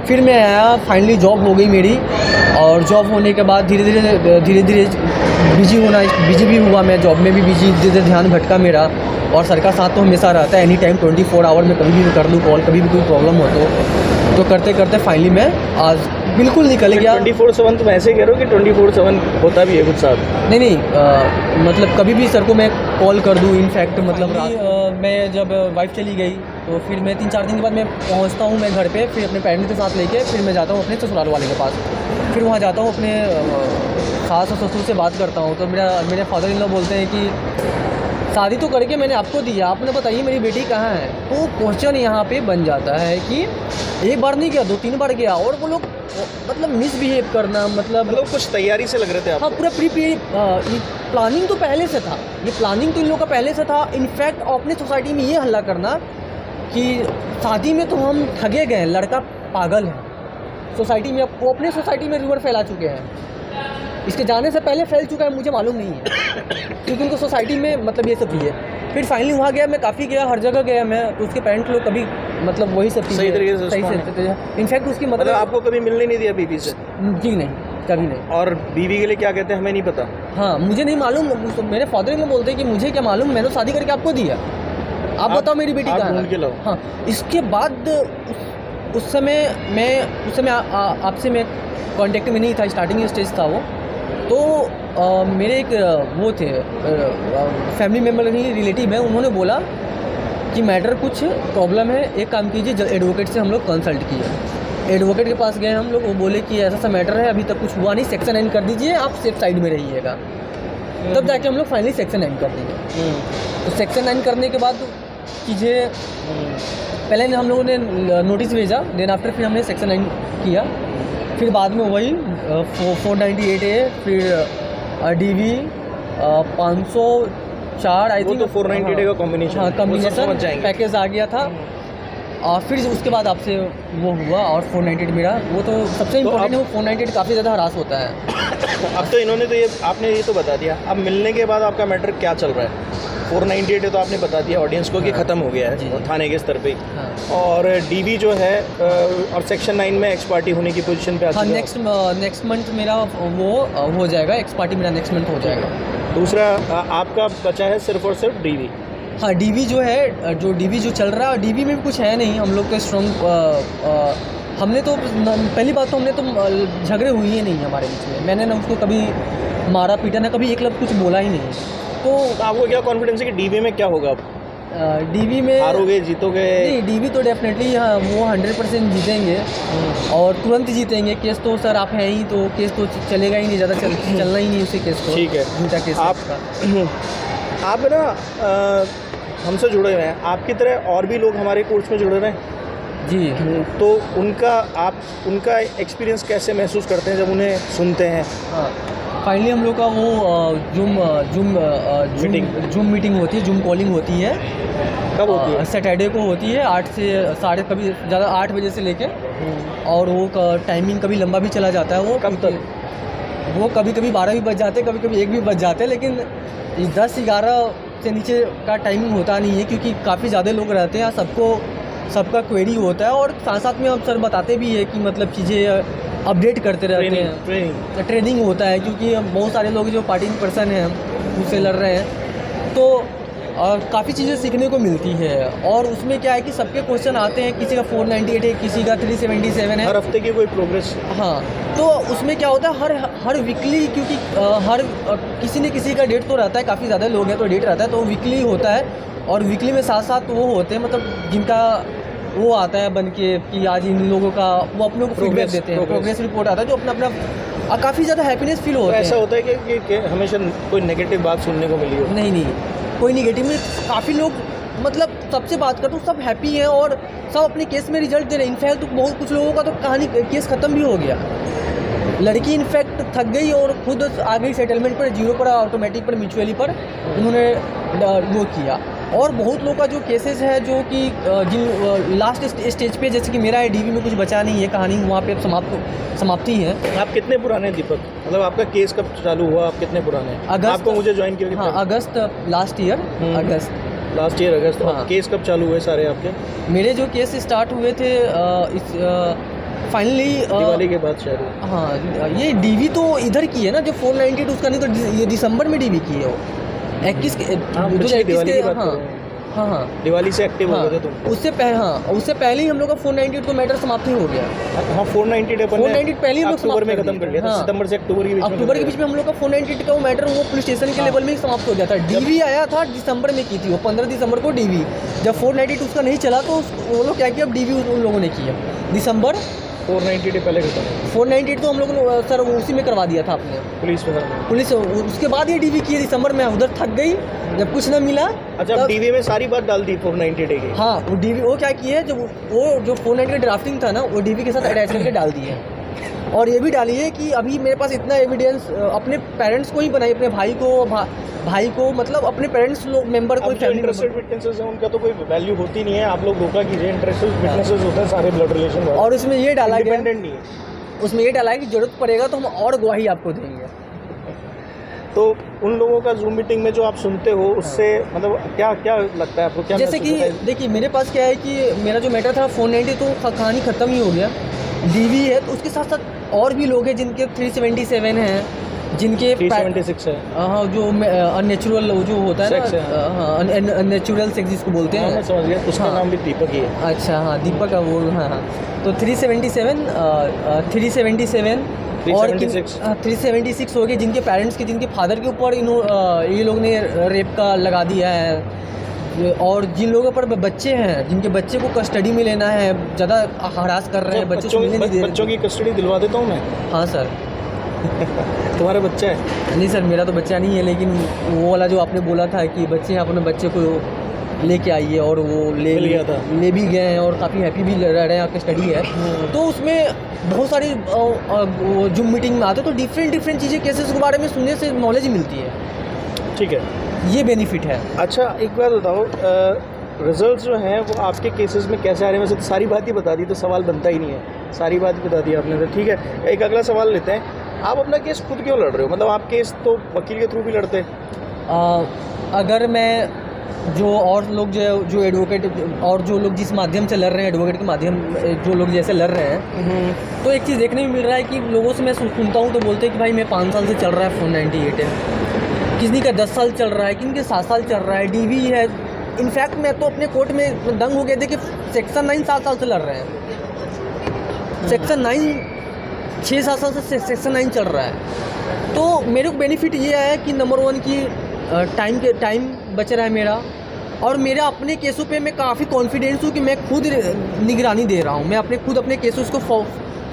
फिर मैं आया, फाइनली जॉब हो गई मेरी, और जॉब होने के बाद धीरे धीरे बिजी भी हुआ मैं, जॉब में भी बिजी, धीरे ध्यान भटका मेरा। और सर का साथ तो हमेशा रहता है, एनी टाइम 24 आवर में कभी भी कर लूँ कॉल, कभी भी कोई प्रॉब्लम हो तो करते करते फाइनली मैं आज बिल्कुल निकल गया। 24/7 तुम ऐसे कह रहे हो कि 24/7 होता भी है कुछ साथ? नहीं, मतलब कभी भी सर को मैं कॉल कर दूँ। इनफैक्ट मतलब मैं जब वाइफ चली गई तो फिर मैं 3-4 दिन के बाद मैं पहुंचता हूं मैं घर पे, फिर अपने पेरेंट्स के साथ लेके फिर मैं जाता हूं अपने ससुराल वाले के पास। फिर वहां जाता हूं, अपने सास और ससुर से बात करता हूं। तो मेरे फादर इन लॉ बोलते हैं कि शादी तो करके मैंने आपको दिया, आपने बताइए मेरी बेटी कहाँ है। तो क्वेश्चन यहाँ पे बन जाता है कि एक बार नहीं गया, 2-3 बार गया, और वो लोग मतलब मिसबिहेव करना, मतलब कुछ तैयारी से लग रहे थे आप? हाँ, पूरा प्लानिंग तो पहले से था, ये प्लानिंग तो इन लोगों का पहले से था। इनफैक्ट अपने सोसाइटी में ये हल्ला करना कि शादी में तो हम ठगे गए, लड़का पागल है। सोसाइटी में वो अपने सोसाइटी में रूमर फैला चुके हैं, इसके जाने से पहले फैल चुका है, मुझे मालूम नहीं है क्योंकि उनको सोसाइटी में मतलब ये सब चीज़ है। फिर फाइनली वहाँ गया, मैं काफ़ी गया, हर जगह गया मैं, तो उसके पेरेंट्स लोग कभी मतलब वही सब चीज़ सही तरीके से इनफैक्ट उसकी मतलब आपको कभी मिलने नहीं दिया बीवी से? जी नहीं, कभी नहीं। और बीवी के लिए क्या कहते हैं हमें नहीं पता? हाँ, मुझे नहीं मालूम। मेरे फादर इन लॉ बोलते हैं कि मुझे क्या मालूम, मैंने शादी करके आपको दिया, आप बताओ मेरी बेटी कहाँ है। हाँ, इसके बाद उस समय आपसे मैं कांटेक्ट में नहीं था, स्टार्टिंग स्टेज था वो। तो मेरे एक वो थे फैमिली मेम्बर ही, रिलेटिव है, उन्होंने बोला कि मैटर कुछ प्रॉब्लम है, एक काम कीजिए, एडवोकेट से हम लोग कंसल्ट किए। एडवोकेट के पास गए हम लोग, वो बोले कि ऐसा सा मैटर है, अभी तक कुछ हुआ नहीं, सेक्शन 9 कर दीजिए, आप सेफ साइड में रहिएगा। तब जाके हम लोग फाइनली सेक्शन 9 कर देंगे। तो सेक्शन 9 करने के बाद चीज़ें पहले हम लोगों ने नोटिस भेजा, देन आफ्टर फिर हमने सेक्शन 9 किया, फिर बाद में वही 498A, फिर DV 504 आई थिंक, तो 498 का कॉम्बिनेशन, हाँ कॉम्बिनेशन पैकेज आ गया था। और फिर उसके बाद आपसे वो हुआ और 498 मेरा वो तो सबसे इम्पोर्टेंट है। वो 498 काफ़ी ज़्यादा हरास होता है। अब तो इन्होंने तो ये आपने ये तो बता दिया, अब मिलने के बाद आपका मैटर क्या चल रहा है? 498 है तो आपने बता दिया ऑडियंस को कि ख़त्म हो गया है थाने के स्तर पे। हाँ। और DV जो है और सेक्शन 9 में एक्स पार्टी होने की पोजीशन पे आ हाँ, चुका है। नेक्स्ट मंथ मेरा वो हो जाएगा, एक्स पार्टी मेरा नेक्स्ट मंथ हो जाएगा। दूसरा आपका बचा है सिर्फ और सिर्फ DV। हाँ, DV जो है, जो DV जो चल रहा है, DV में भी कुछ है नहीं हम लोग का स्ट्रॉन्ग। हमने तो पहली बात तो हमने तो झगड़े हुए ही नहीं हमारे बीच में। मैंने ना उसको कभी मारा पीटा, ना कभी एक लफ्ज़ कुछ बोला ही नहीं। तो आपको क्या कॉन्फिडेंस है कि DV में क्या होगा? DV में हारोगे जीतोगे? नहीं, DV तो डेफिनेटली हाँ वो 100% जीतेंगे और तुरंत जीतेंगे। केस तो सर आप हैं ही, तो केस तो चलेगा ही नहीं, ज़्यादा चलना ही नहीं उसी केस को। ठीक है, झूठा केस आप ना हमसे जुड़े हुए हैं, आपकी तरह और भी लोग हमारे कोर्स में जुड़े हुए हैं जी। तो उनका एक्सपीरियंस कैसे महसूस करते हैं जब उन्हें सुनते हैं? हाँ, फाइनली हम लोग का वो जूम मीटिंग होती है, जूम कॉलिंग होती है। कब होती है? सैटरडे को होती है 8 से साढ़े, कभी ज़्यादा 8 बजे से लेके, और वो टाइमिंग कभी लंबा भी चला जाता है। वो कब तक? वो कभी कभी 12 भी बज जाते हैं, कभी कभी 1 भी बज जाते हैं, लेकिन 10-11 से नीचे का टाइमिंग होता नहीं है क्योंकि काफ़ी ज़्यादा लोग रहते हैं, सबका क्वेरी होता है। और साथ साथ में हम सर बताते भी है कि मतलब चीज़ें अपडेट करते रहते हैं, ट्रेनिंग होता है क्योंकि बहुत सारे लोग जो पार्टी पर्सन हैं उससे लड़ रहे हैं, तो काफ़ी चीज़ें सीखने को मिलती है। और उसमें क्या है कि सबके क्वेश्चन आते हैं, किसी का 498 है, किसी का 377 है, हर हफ्ते की कोई प्रोग्रेस। हाँ, तो उसमें क्या होता है हर वीकली, क्योंकि किसी न किसी का डेट तो रहता है, काफ़ी ज़्यादा लोग हैं तो डेट रहता है, तो वीकली होता है। और वीकली में साथ साथ वो होते हैं, मतलब जिनका वो आता है बन के कि आज इन लोगों का वो अपने को फीडबैक देते हैं, प्रोग्रेस रिपोर्ट आता है, जो अपना काफ़ी ज़्यादा हैप्पीनेस फील होता है। ऐसा होता है कि हमेशा कोई नेगेटिव बात सुनने को मिली हो? नहीं, कोई नेगेटिव में काफ़ी लोग, मतलब सबसे बात करते हो सब हैप्पी हैं और सब अपने केस में रिजल्ट दे रहे हैं। इनफैक्ट तो बहुत कुछ लोगों का तो कहानी केस ख़त्म भी हो गया। लड़की इनफैक्ट थक गई और खुद आ गई सेटलमेंट पर, 0 पर, ऑटोमेटिक पर, म्यूचुअली पर उन्होंने वो किया। और बहुत लोगों का जो केसेस है जो कि जिन लास्ट स्टेज पे, जैसे कि मेरा है, DV में कुछ बचा नहीं है, कहानी वहाँ पे समाप्ति है। आप कितने पुराने हैं दीपक? मतलब आपका केस कब चालू हुआ, आप कितने पुराने हैं? अगस्त। आपको मुझे ज्वाइन किया? हाँ, अगस्त लास्ट ईयर, अगस्त। हाँ। केस कब चालू हुए सारे आपके? मेरे जो केस स्टार्ट हुए थे फाइनली दिवाली के बाद शायद। हाँ, ये DV तो इधर की है ना, जो 498 उसका नहीं तो ये दिसंबर में DV की है वो 21 के, 2021 के। हाँ, दिवाली से एक्टिव हो गए थे तुम? उससे पहले ही हम लोग का 498 तो मैटर समाप्त ही हो गया। हाँ, 498 पहले हम लोग अक्टूबर में खत्म कर लिया था। सितंबर से अक्टूबर के बीच में हम लोग का 498 का वो मैटर वो पुलिस स्टेशन के लेवल में ही समाप्त हो गया था। DV आया था दिसंबर में की थी वो, 15 दिसंबर को DV। जब 498 उसका नहीं चला तो वो लोग क्या किया, अब DV उन लोगों ने किया दिसंबर। 498 पहले खत्म। 498 तो हम लोगों ने सर उसी में करवा दिया था आपने, पुलिस। उसके बाद ये DV किए दिसंबर में। उधर थक गई जब कुछ ना मिला। अच्छा, DV में सारी बात डाल दी 498 की? हाँ, वो DV वो क्या किए, जब वो जो 498 ड्राफ्टिंग था ना, वो DV के साथ अटैच करके डाल दिए। और ये भी डाली है कि अभी मेरे पास इतना एविडेंस, अपने पेरेंट्स को ही बनाई, अपने भाई को मतलब अपने पेरेंट्स लोग मेंबर को। इंटरेस्टेड विटनेसेस हैं उनका तो कोई वैल्यू होती नहीं है, आप लोग धोखा कीजिए। इंटरेस्टेड विटनेसेस होते हैं सारे ब्लड रिलेशन वाले। और उसमें ये डाला गया, इंडिपेंडेंट नहीं है उसमें ये डाला है कि जरूरत पड़ेगा तो हम और गवाही आपको देंगे। तो उन लोगों का जूम मीटिंग में जो आप सुनते हो उससे मतलब क्या लगता है आपको? क्या जैसे कि देखिए मेरे पास क्या है कि मेरा जो मैटर था 490 तो कहानी ख़त्म ही हो गया। DV है तो उसके साथ साथ और भी लोग हैं जिनके 377 हैं, जिनके 376 है। हाँ, जो अननेचुरल जो होता है ना, हाँ, अननेचुरल सेक्स जिसको बोलते हैं। मैं समझ गया, उसका नाम भी दीपक ही है। अच्छा, हाँ, दीपक का वो। हाँ, तो 377 और 376 हो गए जिनके पेरेंट्स के, जिनके फादर के ऊपर ये लोग ने रेप का लगा दिया है। और जिन लोगों पर बच्चे हैं, जिनके बच्चे को कस्टडी में लेना है, ज़्यादा हरास कर रहे हैं, बच्चों की कस्टडी दिलवा देता हूँ मैं। हाँ सर, तुम्हारा बच्चा है? नहीं सर, मेरा तो बच्चा नहीं है, लेकिन वो वाला जो आपने बोला था कि बच्चे हैं, अपने बच्चे को लेके आइए, और वो मिल गया था। ले भी गए हैं और काफ़ी हैप्पी भी रह रहे हैं, आपकी स्टडी है। तो उसमें बहुत सारी जूम मीटिंग में आते तो डिफरेंट चीज़ें, केसेस के बारे में सुनने से नॉलेज मिलती है। ठीक है, ये बेनिफिट है। अच्छा एक बात बताओ, रिजल्ट्स जो हैं वो आपके केसेस में कैसे आ रहे हैं? वैसे तो सारी बात ही बता दी, तो सवाल बनता ही नहीं है, सारी बात ही बता दी आपने। तो ठीक है, एक अगला सवाल लेते हैं। आप अपना केस खुद क्यों लड़ रहे हो? मतलब आप केस तो वकील के थ्रू भी लड़ते हैं। अगर मैं जो और लोग जो एडवोकेट और जो लोग जिस माध्यम से लड़ रहे हैं, एडवोकेट के माध्यम जो लोग जैसे लड़ रहे हैं, तो एक चीज़ देखने में मिल रहा है कि लोगों से मैं सुनता हूँ तो बोलते हैं कि भाई मैं 5 साल से चल रहा है, 498 है, किसी का 10 साल चल रहा है, किसी के 7 साल चल रहा है, डीवी है। इनफैक्ट मैं तो अपने कोर्ट में दंग हो गए थे कि सेक्शन 9 7 साल से लड़ रहे हैं, सेक्शन 9 6-7 साल से सेक्शन 9 चल रहा है। तो मेरे को बेनिफिट ये है कि नंबर 1 की टाइम बच रहा है मेरा, और मेरे अपने केसों पे मैं काफ़ी कॉन्फिडेंस हूँ कि मैं खुद निगरानी दे रहा हूँ, मैं खुद अपने केसेस को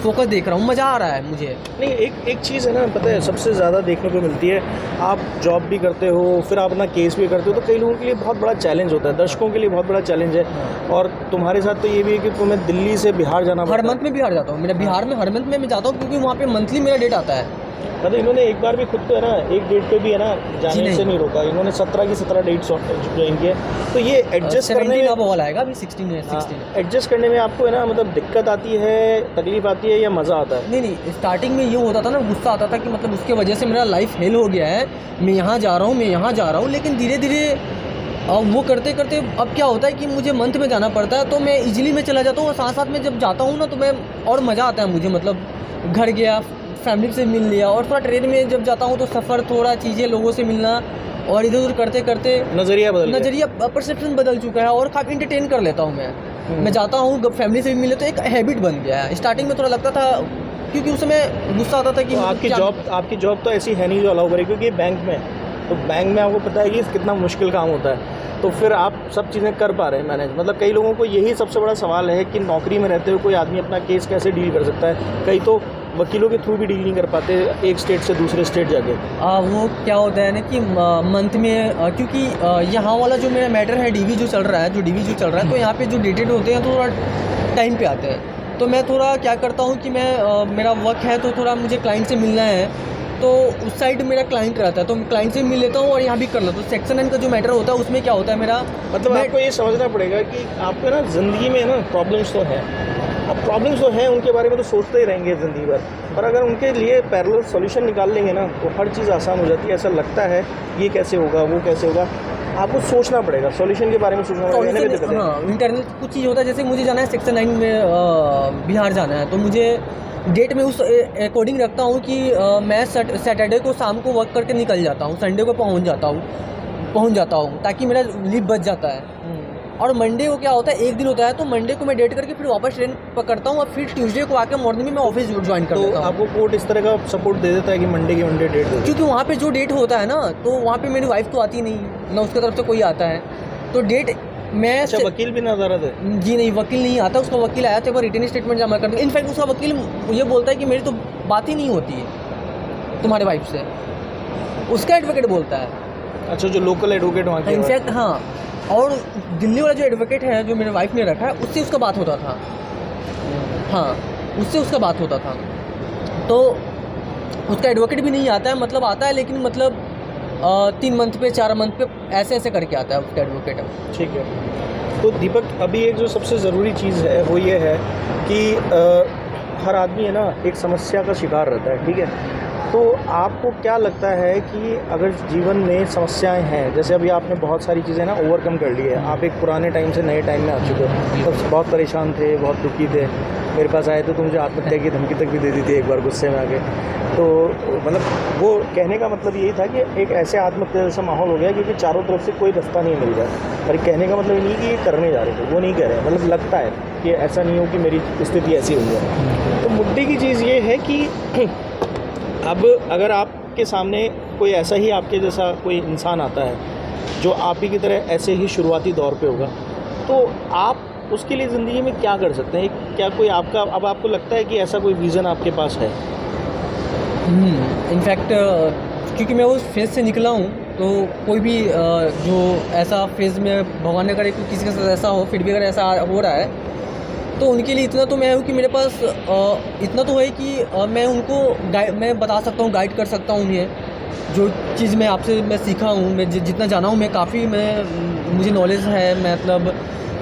फोकस देख रहा हूँ, मज़ा आ रहा है मुझे। नहीं, एक चीज़ है ना, पता है सबसे ज़्यादा देखने को मिलती है, आप जॉब भी करते हो, फिर आप अपना केस भी करते हो, तो कई लोगों के लिए बहुत बड़ा चैलेंज होता है, दर्शकों के लिए बहुत बड़ा चैलेंज है। और तुम्हारे साथ तो ये भी है कि तुम्हें दिल्ली से बिहार जाना पड़ता हर है। मंथ में बिहार जाता हूँ, मेरा बिहार में हर मंथ में मैं जाता हूँ, क्योंकि वहाँ पे मंथली मेरा डेट आता है। मतलब इन्होंने एक बार भी खुद तो है ना, एक डेट पे भी है ना जाने नहीं। से नहीं रोका, इन्होंने 17 की 17 डेट ज्वाइन किए। तो ये एडजस्ट करने में, अब वाला आएगा अभी 16 एडजस्ट करने में आपको है ना, मतलब दिक्कत आती है, तकलीफ आती है, या मज़ा आता है? नहीं, स्टार्टिंग में ये होता था ना, गुस्सा आता था कि मतलब उसके वजह से मेरा लाइफ फेल हो गया है, मैं यहाँ जा रहा हूँ, मैं यहाँ जा रहा हूँ। लेकिन धीरे धीरे वो करते करते अब क्या होता है कि मुझे मंथ में जाना पड़ता है, तो मैं इजीली में चला जाता हूँ, और साथ साथ में जब जाता हूँ ना तो मैं और मज़ा आता है मुझे। मतलब घर गया, फैमिली से मिल लिया, और थोड़ा ट्रेन में जब जाता हूँ तो सफ़र, थोड़ा चीज़ें, लोगों से मिलना, और इधर उधर करते करते नज़रिया परसेप्शन बदल चुका है, और काफ़ी इंटरटेन कर लेता हूँ मैं जाता हूँ, फैमिली से भी मिले, तो एक हैबिट बन गया है। स्टार्टिंग में थोड़ा लगता था, क्योंकि उस समय गुस्सा आता था कि तो आपकी जॉब तो ऐसी है नहीं जो अलाउ करे, क्योंकि बैंक में, तो बैंक में आपको पता है कि कितना मुश्किल काम होता है, तो फिर आप सब चीज़ें कर पा रहे हैं मैनेज। मतलब कई लोगों को यही सबसे बड़ा सवाल है कि नौकरी में रहते हुए कोई आदमी अपना केस कैसे डील कर सकता है। कई तो वकीलों के थ्रू भी डील नहीं कर पाते, एक स्टेट से दूसरे स्टेट जाके। वो क्या होता है ना कि मंथ में, क्योंकि यहाँ वाला जो मेरा मैटर है, डीवी जो चल रहा है, तो यहाँ पे जो डेटेड होते हैं तो थोड़ा टाइम पे आते हैं। तो मैं थोड़ा क्या करता हूँ कि मैं मेरा वर्क है, तो थोड़ा मुझे क्लाइंट से मिलना है, तो उस साइड मेरा क्लाइंट रहता है, तो मैं क्लाइंट से मिल लेता हूँ और यहाँ भी कर लेता हूँ। सेक्शन 9 का जो मैटर होता है उसमें क्या होता है मेरा, मतलब आपको ये समझना पड़ेगा कि आपको ना ज़िंदगी में ना प्रॉब्लम्स तो हैं, अब प्रॉब्लम्स तो हैं, उनके बारे में तो सोचते ही रहेंगे ज़िंदगी भर, पर अगर उनके लिए पैरेलल सॉल्यूशन निकाल लेंगे ना तो हर चीज़ आसान हो जाती है। ऐसा लगता है ये कैसे होगा, वो कैसे होगा, आपको सोचना पड़ेगा, सॉल्यूशन के बारे में सोचना पड़ेगा। हाँ, इंटरनल कुछ चीज़ होता है, जैसे मुझे जाना है सेक्शन 9 में बिहार जाना है, तो मुझे डेट में उस अकॉर्डिंग रखता हूँ कि मैं सैटरडे को शाम को वर्क करके निकल जाता हूँ, संडे को पहुँच जाता हूँ, ताकि मेरा लीव बच जाता है। और मंडे को क्या होता है, एक दिन होता है, तो मंडे को मैं डेट करके फिर वापस ट्रेन पकड़ता हूँ, और फिर ट्यूसडे को आकर मॉर्निंग में मैं ऑफिस ज्वाइन कर देता हूँ। आपको कोर्ट इस तरह का सपोर्ट दे देता है कि मंडे की मंडे डेट, क्योंकि वहाँ पे जो डेट होता है ना, तो वहाँ पे मेरी वाइफ तो आती नहीं ना, उसकी तरफ से कोई आता है, तो डेट मैं। अच्छा, वकील भी ना रहा था? जी नहीं, वकील नहीं आता, उसका वकील आया था, एक बार रिटर्न स्टेटमेंट जमा कर दिया। इनफैक्ट उसका वकील ये बोलता है कि मेरी तो बात ही नहीं होती है तुम्हारे वाइफ से, उसका एडवोकेट बोलता है। अच्छा, जो लोकल एडवोकेट वहाँ के? इनफैक्ट हाँ, और दिल्ली वाला जो एडवोकेट है जो मेरे वाइफ ने रखा है, उससे उसका बात होता था। हाँ, उससे उसका बात होता था, तो उसका एडवोकेट भी नहीं आता है, मतलब आता है लेकिन मतलब 3 मंथ पे 4 मंथ पे ऐसे करके आता है उसका एडवोकेट। ठीक है, तो दीपक अभी एक जो सबसे ज़रूरी चीज़ है वो ये है कि हर आदमी है ना एक समस्या का शिकार रहता है, ठीक है? तो आपको क्या लगता है कि अगर जीवन में समस्याएं हैं, जैसे अभी आपने बहुत सारी चीज़ें ना ओवरकम कर ली है, आप एक पुराने टाइम से नए टाइम में आ चुके हो, तो बहुत परेशान थे, बहुत दुखी थे, मेरे पास आए तो मुझे आत्महत्या की धमकी तक भी दे दी थी एक बार गुस्से में आके। तो मतलब वो कहने का मतलब यही था कि एक ऐसे आत्महत्या जैसा माहौल हो गया क्योंकि चारों तरफ से कोई रास्ता नहीं मिल रहा। पर कहने का मतलब नहीं कि ये करने जा रहे थे, वो नहीं कह रहे, मतलब लगता है कि ऐसा नहीं हो कि मेरी स्थिति ऐसी हुई है। तो मुद्दे की चीज़ ये है कि अब अगर आपके सामने कोई ऐसा ही आपके जैसा कोई इंसान आता है जो आप ही की तरह ऐसे ही शुरुआती दौर पे होगा, तो आप उसके लिए ज़िंदगी में क्या कर सकते हैं? क्या कोई आपका, अब आपको लगता है कि ऐसा कोई विज़न आपके पास है? इनफैक्ट क्योंकि मैं उस फेज़ से निकला हूँ, तो कोई भी जो ऐसा फेज़ में भगवान ने करे कि किसी के साथ ऐसा हो, फिर भी अगर ऐसा हो रहा है तो उनके लिए इतना तो मैं हूँ कि मेरे पास इतना तो है कि मैं उनको मैं बता सकता हूँ, गाइड कर सकता हूँ उन्हें। जो चीज़ मैं आपसे मैं सीखा हूँ, मैं जितना जाना हूँ, मैं काफ़ी मुझे नॉलेज है, मतलब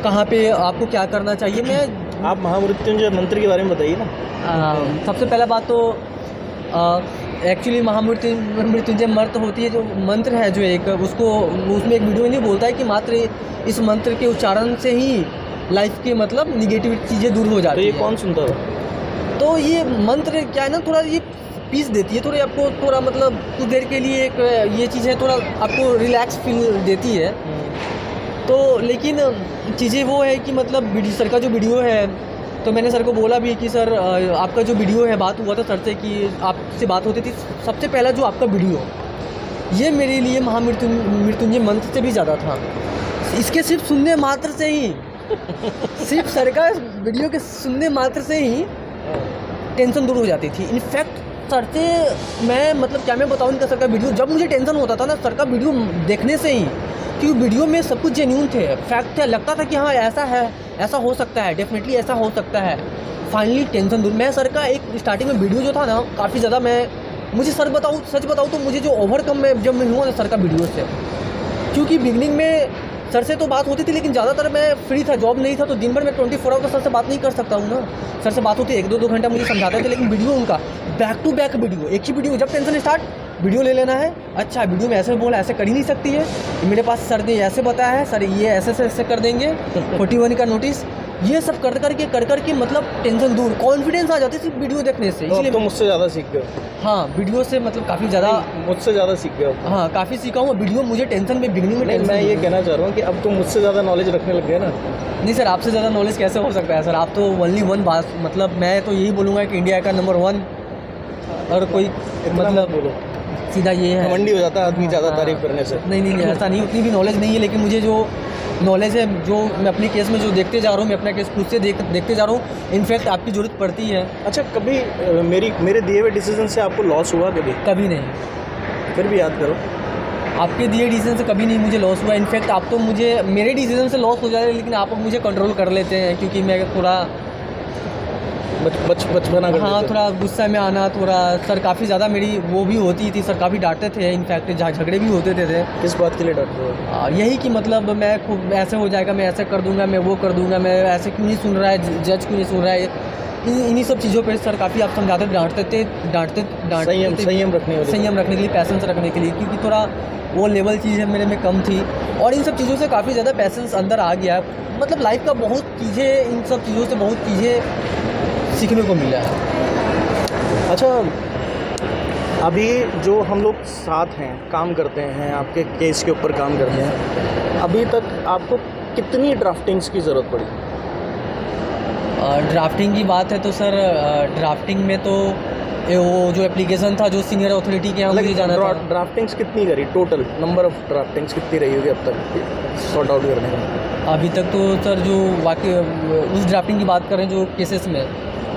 कहाँ पे आपको क्या करना चाहिए। मैं आप महामृत्युंजय मंत्र के बारे में बताइए ना। सबसे पहला बात तो एक्चुअली महामृत्युंजय मंत्र होती है, जो मंत्र है जो एक उसको उसमें एक वीडियो में नहीं बोलता है कि मात्र इस मंत्र के उच्चारण से ही लाइफ के मतलब निगेटिव चीज़ें दूर हो जाती तो ये है। कौन सुनता है? तो ये मंत्र क्या है ना, थोड़ा ये पीस देती है, थोड़ी आपको थोड़ा मतलब कुछ देर के लिए एक ये चीज़ है, थोड़ा आपको रिलैक्स फील देती है। तो लेकिन चीज़ें वो है कि मतलब सर का जो वीडियो है, तो मैंने सर को बोला भी कि सर आपका जो वीडियो है, बात हुआ था सर से कि आपसे बात होती थी, सबसे पहला जो आपका वीडियो ये मेरे लिए महामृत्युंजय मंत्र से भी ज़्यादा था। इसके सिर्फ सुनने मात्र से ही सिर्फ सर का वीडियो के सुनने मात्र से ही टेंशन दूर हो जाती थी। इनफैक्ट सर से मैं मतलब क्या मैं बताऊँ, इनका सर का वीडियो जब मुझे टेंशन होता था ना, सर का वीडियो देखने से ही, क्योंकि वीडियो में सब कुछ जेन्यून थे, फैक्ट थे, लगता था कि हाँ ऐसा है, ऐसा हो सकता है, डेफिनेटली ऐसा हो सकता है। फाइनली टेंशन दूर। मैं सर का एक स्टार्टिंग में वीडियो जो था ना, काफ़ी ज़्यादा मुझे सच बताऊँ तो मुझे जो ओवरकम मैं जब मैं हुआ ना सर का वीडियो से, क्योंकि बिगनिंग में सर से तो बात होती थी, लेकिन ज़्यादातर मैं फ्री था, जॉब नहीं था, तो दिन भर मैं 24 आवर तो सर से बात नहीं कर सकता हूँ ना। सर से बात होती 1-2 घंटा मुझे समझाते थे, लेकिन वीडियो उनका बैक टू बैक वीडियो, एक ही वीडियो, जब टेंशन स्टार्ट वीडियो ले लेना है। अच्छा वीडियो में ऐसे बोला, ऐसे कर ही नहीं सकती है, मेरे पास सर ने ऐसे बताया है, सर ये ऐसे कर देंगे, 41 का नोटिस, ये सब कर करके मतलब टेंशन दूर, कॉन्फिडेंस आ जाती थी वीडियो देखने से। तो इसलिए तो मुझसे ज़्यादा सीख गए हो। हाँ, वीडियो से मतलब काफ़ी ज़्यादा मुझसे ज़्यादा सीख गए हो। हाँ, काफ़ी सीखा हूँ। वीडियो मुझे टेंशन में बिगनिंग में नहीं, टेंशन मैं ये कहना चाह रहा हूँ कि अब तुम मुझसे ज़्यादा नॉलेज रखने लग गए ना। नहीं सर, आपसे ज़्यादा नॉलेज कैसे हो सकता है सर? आप तो ओनली वन बात, मतलब मैं तो यही बोलूँगा कि इंडिया का नंबर 1, और कोई मतलब बोलो, सीधा ये है, घमंडी हो जाता है आदमी ज़्यादा तारीफ करने से। नहीं ऐसा नहीं, उतनी भी नॉलेज नहीं है, लेकिन मुझे जो नॉलेज है, जो मैं अपने केस में जो देखते जा रहा हूँ, मैं अपना केस खुद से देखते जा रहा हूँ। इनफैक्ट आपकी ज़रूरत पड़ती है। अच्छा, कभी मेरे दिए हुए डिसीजन से आपको लॉस हुआ? कभी नहीं, फिर भी याद करो। आपके दिए डिसीजन से कभी नहीं मुझे लॉस हुआ। इनफैक्ट आप तो मुझे मेरे डिसीजन से लॉस हो जा रहे हैं, लेकिन आप मुझे कंट्रोल कर लेते हैं, क्योंकि मैं थोड़ा बचपना कर हाँ, थोड़ा गुस्सा में आना, थोड़ा सर काफ़ी ज़्यादा मेरी वो भी होती थी, सर काफ़ी डांटते थे, इनफैक्ट झगड़े भी होते थे। किस बात के लिए डांटते हो? यही कि मतलब मैं खूब ऐसे हो जाएगा, मैं ऐसे कर दूंगा, मैं वो कर दूंगा, मैं ऐसे क्यों नहीं सुन रहा है, जज क्यों नहीं सुन रहा है, इन्हीं सब चीज़ों पे सर काफ़ी आप समझाते डांटते संयम रखने के लिए, पैसेंस रखने के लिए, क्योंकि थोड़ा वो लेवल चीज़ है मेरे में कम थी, और इन सब चीज़ों से काफ़ी ज़्यादा पैसेंस अंदर आ गया। मतलब लाइफ का बहुत चीज़ें, इन सब चीज़ों से बहुत चीज़ें सीखने को मिला है। अच्छा, अभी जो हम लोग साथ हैं, काम करते हैं, आपके केस के ऊपर काम करते हैं, अभी तक आपको कितनी ड्राफ्टिंग्स की ज़रूरत पड़ी? ड्राफ्टिंग की बात है तो सर, ड्राफ्टिंग में तो वो जो एप्लीकेशन था, जो सीनियर अथॉरिटी के यहाँ मुझे जाना था। ड्राफ्टिंग्स कितनी करी? टोटल नंबर ऑफ ड्राफ्टिंग्स कितनी रही होगी अब तक सॉर्ट आउट करने में? अभी तक तो सर जो वाकई उस ड्राफ्टिंग की बात करें जो केसेस में,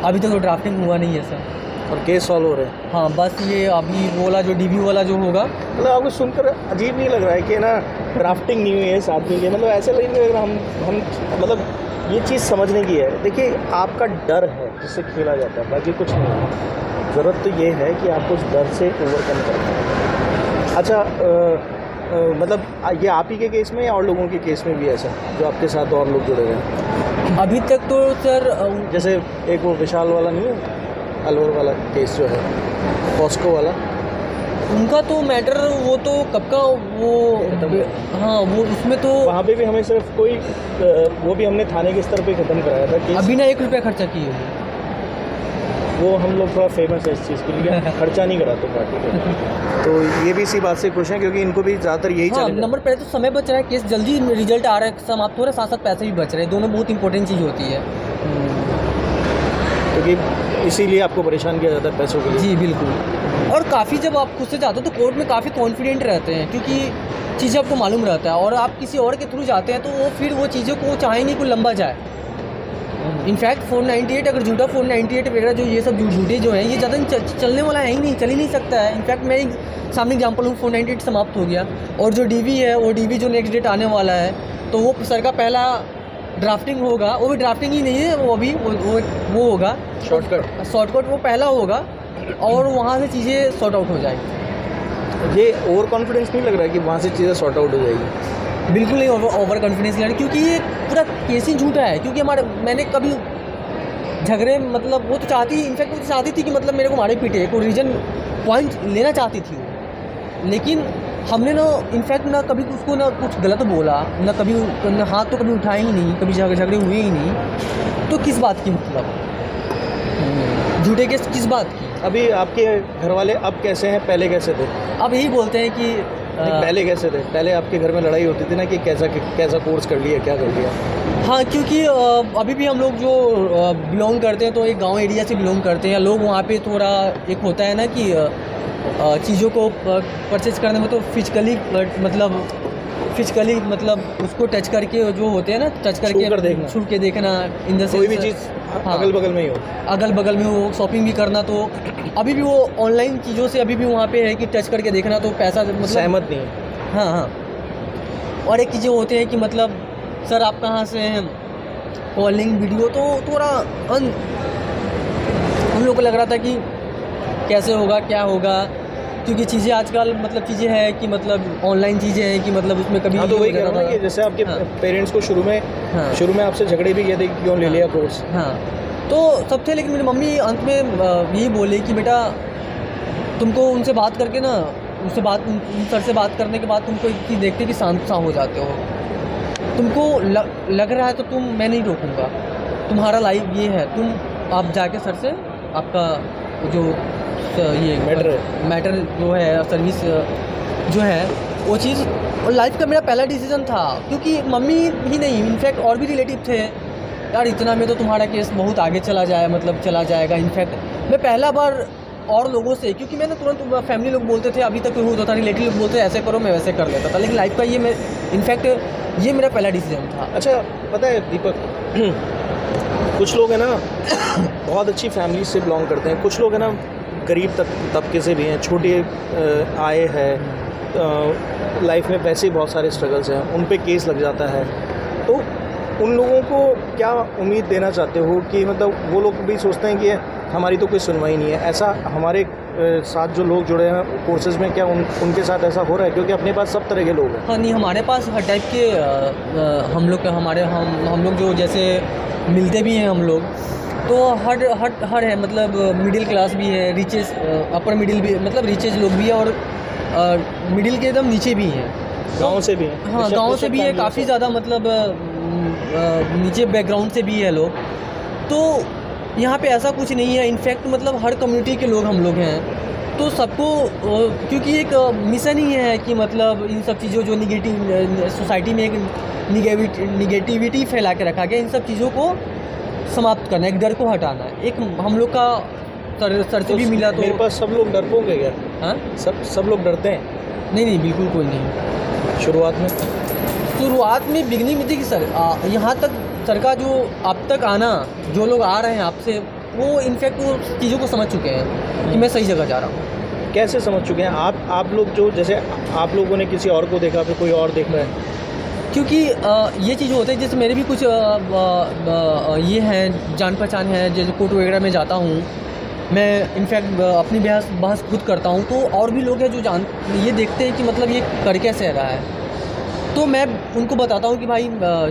अभी तक तो ड्राफ्टिंग हुआ नहीं है सर। और केस सॉल्व हो रहे हैं? हाँ, बस ये अभी वाला जो DB वाला जो होगा, मतलब आपको सुनकर अजीब नहीं लग रहा है कि ना ड्राफ्टिंग नहीं हुई है इस आदमी की? मतलब ऐसे नहीं लग रहा, हम मतलब ये चीज़ समझने की है। देखिए, आपका डर है जिससे खेला जाता है, बाकी कुछ नहीं है। ज़रूरत तो ये है कि आपको उस डर से ओवरकम करना है। अच्छा, मतलब ये आप ही के केस में या और लोगों के केस में भी ऐसा, जो आपके साथ और लोग जुड़े हुए हैं? अभी तक तो सर जैसे एक वो विशाल वाला नहीं है, अलवर वाला केस जो है, पॉस्को वाला, उनका तो मैटर वो तो कब का वो, हाँ वो उसमें तो वहाँ पे भी हमें सिर्फ कोई वो भी हमने थाने के स्तर पे ख़त्म कराया था केस। अभी ना 1 रुपया खर्चा किए हुए, वो हम लोग थोड़ा फेमस है इस चीज़ के लिए, खर्चा नहीं कराते पार्टी को। तो ये भी इसी बात से खुश हैं, क्योंकि इनको भी ज़्यादातर यही हाँ, चलेगा। नंबर पहले तो समय बच रहा है, केस जल्दी रिजल्ट आ रहा है, समाप्त हो रहा है, साथ साथ पैसे भी बच रहे हैं, दोनों बहुत इंपॉर्टेंट चीज़ होती है। क्योंकि इसीलिए आपको परेशान किया जाता है पैसों के लिए। जी बिल्कुल। और काफ़ी जब आप खुद से जाते हो तो कोर्ट में काफ़ी कॉन्फिडेंट रहते हैं, क्योंकि चीज़ें आपको मालूम रहता है, और आप किसी और के थ्रू जाते हैं तो वो फिर वो चीज़ों को चाहेंगे कि लंबा जाए, इनफैक्ट 498 अगर झूठा 498 वगैरह जो ये सब झूठे जो हैं ये ज़्यादा चलने वाला है ही नहीं, चल ही नहीं सकता है। इनफैक्ट मैं एक सामने एग्जांपल हूँ, 498 समाप्त हो गया और जो डीवी है वो डीवी जो नेक्स्ट डेट आने वाला है तो वो सर का पहला ड्राफ्टिंग होगा, वो भी ड्राफ्टिंग ही नहीं है, वो अभी वो होगा शॉर्टकट वो पहला होगा और वहाँ से चीज़ें सॉर्ट आउट हो जाएगी। ये ओवर कॉन्फिडेंस नहीं लग रहा है कि वहाँ से चीज़ें सॉर्ट आउट हो जाएगी? बिल्कुल नहीं ओवर कॉन्फिडेंस लेना, क्योंकि ये पूरा केस ही झूठा है। क्योंकि मैंने कभी झगड़े मतलब वो तो चाहती, इनफैक्ट वो तो चाहती थी कि मतलब मेरे को मारे पीटे, कोई रीजन पॉइंट लेना चाहती थी वो, लेकिन हमने ना इनफैक्ट ना कभी उसको ना कुछ गलत बोला, ना कभी ना हाथ तो कभी उठाए ही नहीं, कभी झगड़े हुए ही नहीं, तो किस बात की मतलब झूठे केस किस बात की? अभी आपके घर वाले अब कैसे हैं, पहले कैसे थे? अब यही बोलते हैं कि पहले कैसे थे? पहले आपके घर में लड़ाई होती थी ना कि कैसा कोर्स कर लिया, क्या कर लिया? हाँ, क्योंकि अभी भी हम लोग जो बिलोंग करते हैं तो एक गांव एरिया से बिलोंग करते हैं, लोग वहाँ पे थोड़ा एक होता है ना कि चीज़ों को परचेज करने में तो फिजिकली मतलब उसको टच करके जो होते हैं ना, टच करके छू के देखना, इन द सेंस कोई भी चीज़ अगल बगल में ही हो, अगल बगल में हो, शॉपिंग भी करना, तो अभी भी वो ऑनलाइन चीज़ों से अभी भी वहाँ पे है कि टच करके देखना, तो पैसा मतलब सहमत नहीं है। हाँ हाँ। और एक चीज़ें होते हैं कि मतलब सर आप कहाँ से हैं, कॉलिंग वीडियो, तो थोड़ा हम लोग को लग रहा था कि कैसे होगा क्या होगा, क्योंकि चीज़ें आजकल मतलब चीज़ें हैं कि मतलब ऑनलाइन चीज़ें हैं कि मतलब उसमें कभी हाँ, तो वही कह रहा हूँ ना कि जैसे आपके पेरेंट्स को शुरू में आपसे झगड़े भी किए थे कि क्यों ले लिया कोर्स। हाँ, तो सब थे, लेकिन मेरी मम्मी अंत में यही बोली कि बेटा तुमको उनसे बात करके ना, उन सर से बात करने के बाद तुमको एक चीज़ देखते कि शांत सा हो जाते हो, तुमको लग रहा है तो मैं नहीं रोकूंगा, तुम्हारा लाइफ ये है, आप जाके सर से आपका जो ये मैटर जो है सर्विस जो है वो चीज़, और लाइफ का मेरा पहला डिसीजन था, क्योंकि मम्मी ही नहीं इनफैक्ट और भी रिलेटिव थे, यार इतना में तो तुम्हारा केस बहुत आगे चला जाएगा। इनफैक्ट मैं पहला बार और लोगों से, क्योंकि मैंने तुरंत फैमिली लोग बोलते थे, अभी तक होता था, रिलेटिव लोग बोलते ऐसे करो, मैं वैसे कर लेता था, लेकिन लाइफ का ये मेरा पहला डिसीजन था। अच्छा, पता है दीपक, कुछ लोग हैं ना बहुत अच्छी फैमिली से बिलोंग करते हैं, कुछ लोग हैं ना गरीब तबके से भी हैं, छोटे आय है, लाइफ में वैसे ही बहुत सारे स्ट्रगल्स हैं, उन पे केस लग जाता है, तो उन लोगों को क्या उम्मीद देना चाहते हो कि मतलब वो लोग भी सोचते हैं कि हमारी तो कोई सुनवाई नहीं है, ऐसा हमारे साथ जो लोग जुड़े हैं कोर्सेज़ में, क्या उनके साथ ऐसा हो रहा है? क्योंकि अपने पास सब तरह के लोग हैं। हाँ, नहीं, हमारे पास हर टाइप के हम लोग जो जैसे मिलते भी हैं हम लोग, तो हर है, मतलब मिडिल क्लास भी है, रिचेस अपर मिडिल भी, मतलब रिचेस लोग भी है, और मिडिल के एकदम नीचे भी हैं, गांव से भी हैं। हाँ, गांव से भी है, काफ़ी ज़्यादा मतलब नीचे बैकग्राउंड से भी है लोग, तो यहाँ पे ऐसा कुछ नहीं है। इनफैक्ट मतलब हर कम्युनिटी के लोग हम लोग हैं, तो सबको क्योंकि एक मिशन ही है कि मतलब इन सब चीज़ों जो निगेटिव सोसाइटी में एक निगेटिविटी फैला के रखा गया, इन सब चीज़ों को समाप्त करना, एक डर को हटाना है। एक हम लोग का सर से भी मिला, तो मेरे पास सब लोग डरपोक है क्या? हाँ, सब लोग डरते हैं? नहीं, बिल्कुल कोई नहीं। शुरुआत में बिगनिंग में थी कि सर यहाँ तक सर का जो अब तक आना, जो लोग आ रहे हैं आपसे, वो इनफैक्ट वो चीज़ों को समझ चुके हैं कि मैं सही जगह जा रहा हूँ। कैसे समझ चुके हैं आप लोग? जो जैसे आप लोगों ने किसी और को देखा, फिर कोई और देख रहा है, क्योंकि ये चीज़ होता है, जैसे मेरे भी कुछ ये हैं, जान पहचान है, जैसे कोर्ट वगैरह में जाता हूँ मैं, इनफैक्ट अपनी बहस खुद करता हूँ, तो और भी लोग हैं जो ये देखते हैं कि मतलब ये कर कैसे रहा है, तो मैं उनको बताता हूँ कि भाई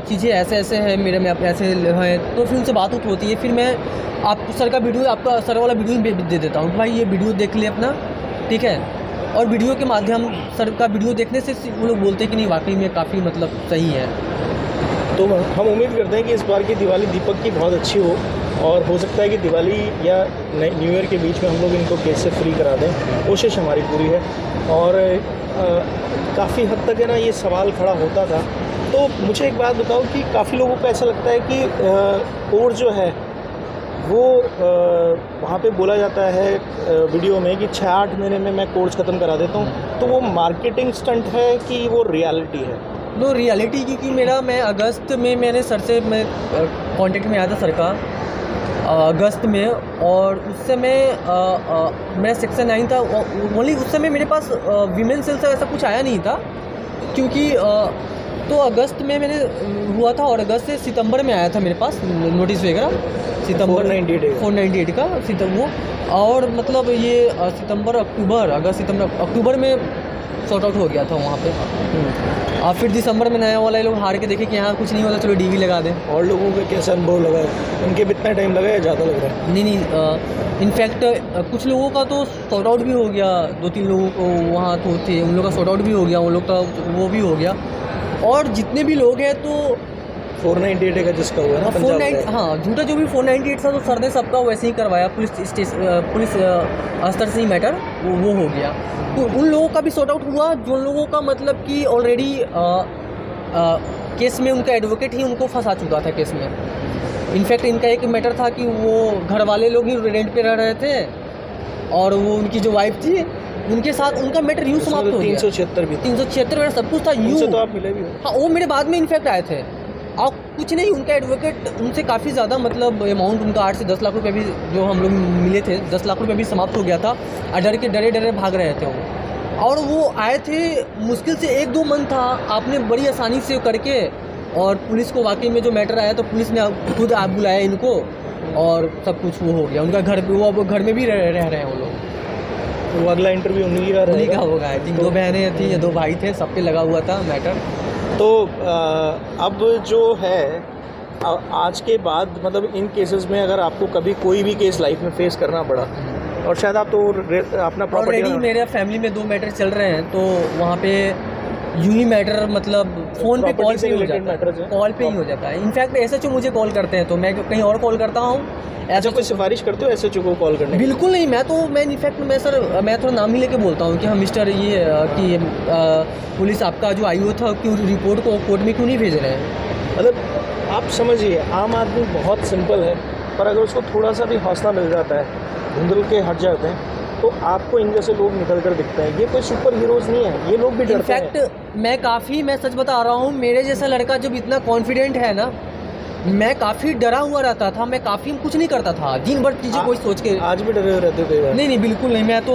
चीज़ें ऐसे हैं, मेरे में ऐसे हैं, तो फिर उनसे बात होती है, फिर मैं आपको सर का वीडियो, आपका सर वाला वीडियो दे देता हूँ कि भाई ये वीडियो देख ले अपना, ठीक है, और वीडियो के माध्यम सर का वीडियो देखने से वो लोग बोलते हैं कि नहीं वाकई में काफ़ी मतलब सही है। तो हम उम्मीद करते हैं कि इस बार की दिवाली दीपक की बहुत अच्छी हो, और हो सकता है कि दिवाली या न्यू ईयर के बीच में हम लोग इनको केस से फ्री करा दें, कोशिश हमारी पूरी है। और काफ़ी हद तक है ना ये सवाल खड़ा होता था, तो मुझे एक बात बताओ कि काफ़ी लोगों को ऐसा लगता है कि कोर्स जो है वो वहाँ पे बोला जाता है वीडियो में कि 6-8 महीने में मैं कोर्स ख़त्म करा देता हूँ, तो वो मार्केटिंग स्टंट है कि वो रियलिटी है? नो रियलिटी, क्योंकि मैं अगस्त में मैंने सर से मैं कांटेक्ट में आया था सर का अगस्त में, और उस समय मेरा सेक्शन 9 था। ओनली उस समय मेरे पास वीमेन सेल से ऐसा कुछ आया नहीं था, क्योंकि तो अगस्त में मैंने हुआ था, और अगस्त से सितंबर में आया था मेरे पास नोटिस वगैरह, सितंबर 498 का वो। और मतलब ये सितंबर अक्टूबर में सॉर्ट आउट हो गया था वहाँ पे। और फिर दिसंबर में नया वाला ये लोग हार के देखे कि यहाँ कुछ नहीं होता, चलो डीवी लगा दें। और लोगों का कैसा अनुभव लगा है, उनके भी इतना टाइम लगा या ज़्यादा लग रहा है? नहीं, इनफैक्ट कुछ लोगों का तो सॉर्ट आउट भी हो गया, 2-3 लोगों को वहाँ तो थे, उन लोगों का सॉर्ट आउट भी हो गया, उन लोग का वो भी हो गया। और जितने भी लोग हैं तो 498 का जिसका हुआ ना, 498, हाँ झूठा जो भी 498 था, तो सर ने सबका वैसे ही करवाया, पुलिस स्तर से ही मैटर वो हो गया। तो उन लोगों का भी सॉर्ट आउट हुआ, जो लोगों का मतलब कि ऑलरेडी केस में उनका एडवोकेट ही उनको फंसा चुका था केस में। इनफैक्ट इनका एक मैटर था कि वो घर वाले लोग ही रेंट पे रह रहे थे, और वो उनकी जो वाइफ थी उनके साथ उनका मैटर यूँ समाप्त हो गया। 376 मेरा सब कुछ था यूँ। तो आप मिले भी हो? हाँ, वो मेरे बाद में इनफैक्ट आए थे। और कुछ नहीं, उनका एडवोकेट उनसे काफ़ी ज़्यादा मतलब अमाउंट उनका 8 से 10 लाख रुपये भी जो हम लोग मिले थे, 10 लाख रुपये भी समाप्त हो गया था। और डरे भाग रहे थे वो। और वो आए थे मुश्किल से 1-2 मंथ था, आपने बड़ी आसानी से करके, और पुलिस को वाकई में जो मैटर आया तो पुलिस ने खुद आप बुलाया इनको, और सब कुछ वो हो गया। उनका घर वो अब घर में भी रह रहे हैं वो लोग। वो अगला इंटरव्यू उन्हीं का होगा। आई थिंक 2 बहनें थी या 2 भाई थे, सब पे लगा हुआ था मैटर। तो अब जो है आज के बाद, मतलब इन केसेस में अगर आपको कभी कोई भी केस लाइफ में फेस करना पड़ा, और शायद आप तो अपना प्रॉपर्टी, ऑलरेडी मेरे फैमिली में 2 मैटर चल रहे हैं, तो वहाँ पे यूं ही मैटर मतलब फ़ोन पे कॉल पे ही हो जाता है। इनफैक्ट SHO मुझे कॉल करते हैं, तो मैं कहीं और कॉल करता हूँ। ऐसा कोई सिफारिश करते हो SHO को कॉल करने? बिल्कुल नहीं, मैं इनफैक्ट मैं थोड़ा नाम ही लेके बोलता हूँ कि हम मिस्टर ये कि पुलिस आपका जो IO था क्यों रिपोर्ट को कोर्ट में क्यों नहीं भेज रहे हैं। मतलब आप समझिए, आम आदमी बहुत सिंपल है, पर अगर उसको थोड़ा सा भी हौसला मिल जाता है, धुंधल के हट जाते हैं, तो आपको इन जैसे लोग निकल कर दिखते हैं। ये कोई सुपर हीरोज़ नहीं है, ये लोग भी डरते हैं। इनफैक्ट मैं सच बता रहा हूँ, मेरे जैसा लड़का जब इतना कॉन्फिडेंट है ना, मैं काफ़ी डरा हुआ रहता था, मैं काफ़ी कुछ नहीं करता था, दिन भर चीज़ें कोई सोच के। आज भी डरे हुए रहते थे? नहीं, बिल्कुल नहीं, मैं तो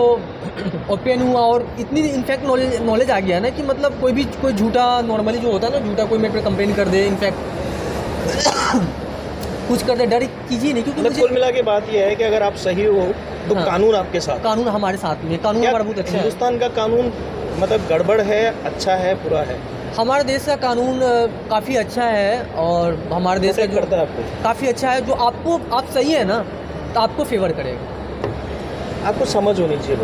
ओपन हुआ, और इतनी इनफैक्ट नॉलेज आ गया ना कि मतलब कोई झूठा नॉर्मली जो होता है ना, झूठा कोई मेरे पे कंप्लेन कर दे, इनफैक्ट कुछ कर दे, डर कीजिए नहीं, क्योंकि कुल मिला के बात यह है कि अगर आप सही हो तो हाँ, कानून आपके साथ, कानून हमारे साथ में, कानून हमारा बहुत अच्छा है। हिंदुस्तान का कानून मतलब गड़बड़ है, अच्छा है, बुरा है? हमारे देश का कानून काफ़ी अच्छा है, और हमारे देश का जो करता है आपको काफ़ी अच्छा है, जो आप सही है ना तो आपको फेवर करेगा। आपको समझ होनी चाहिए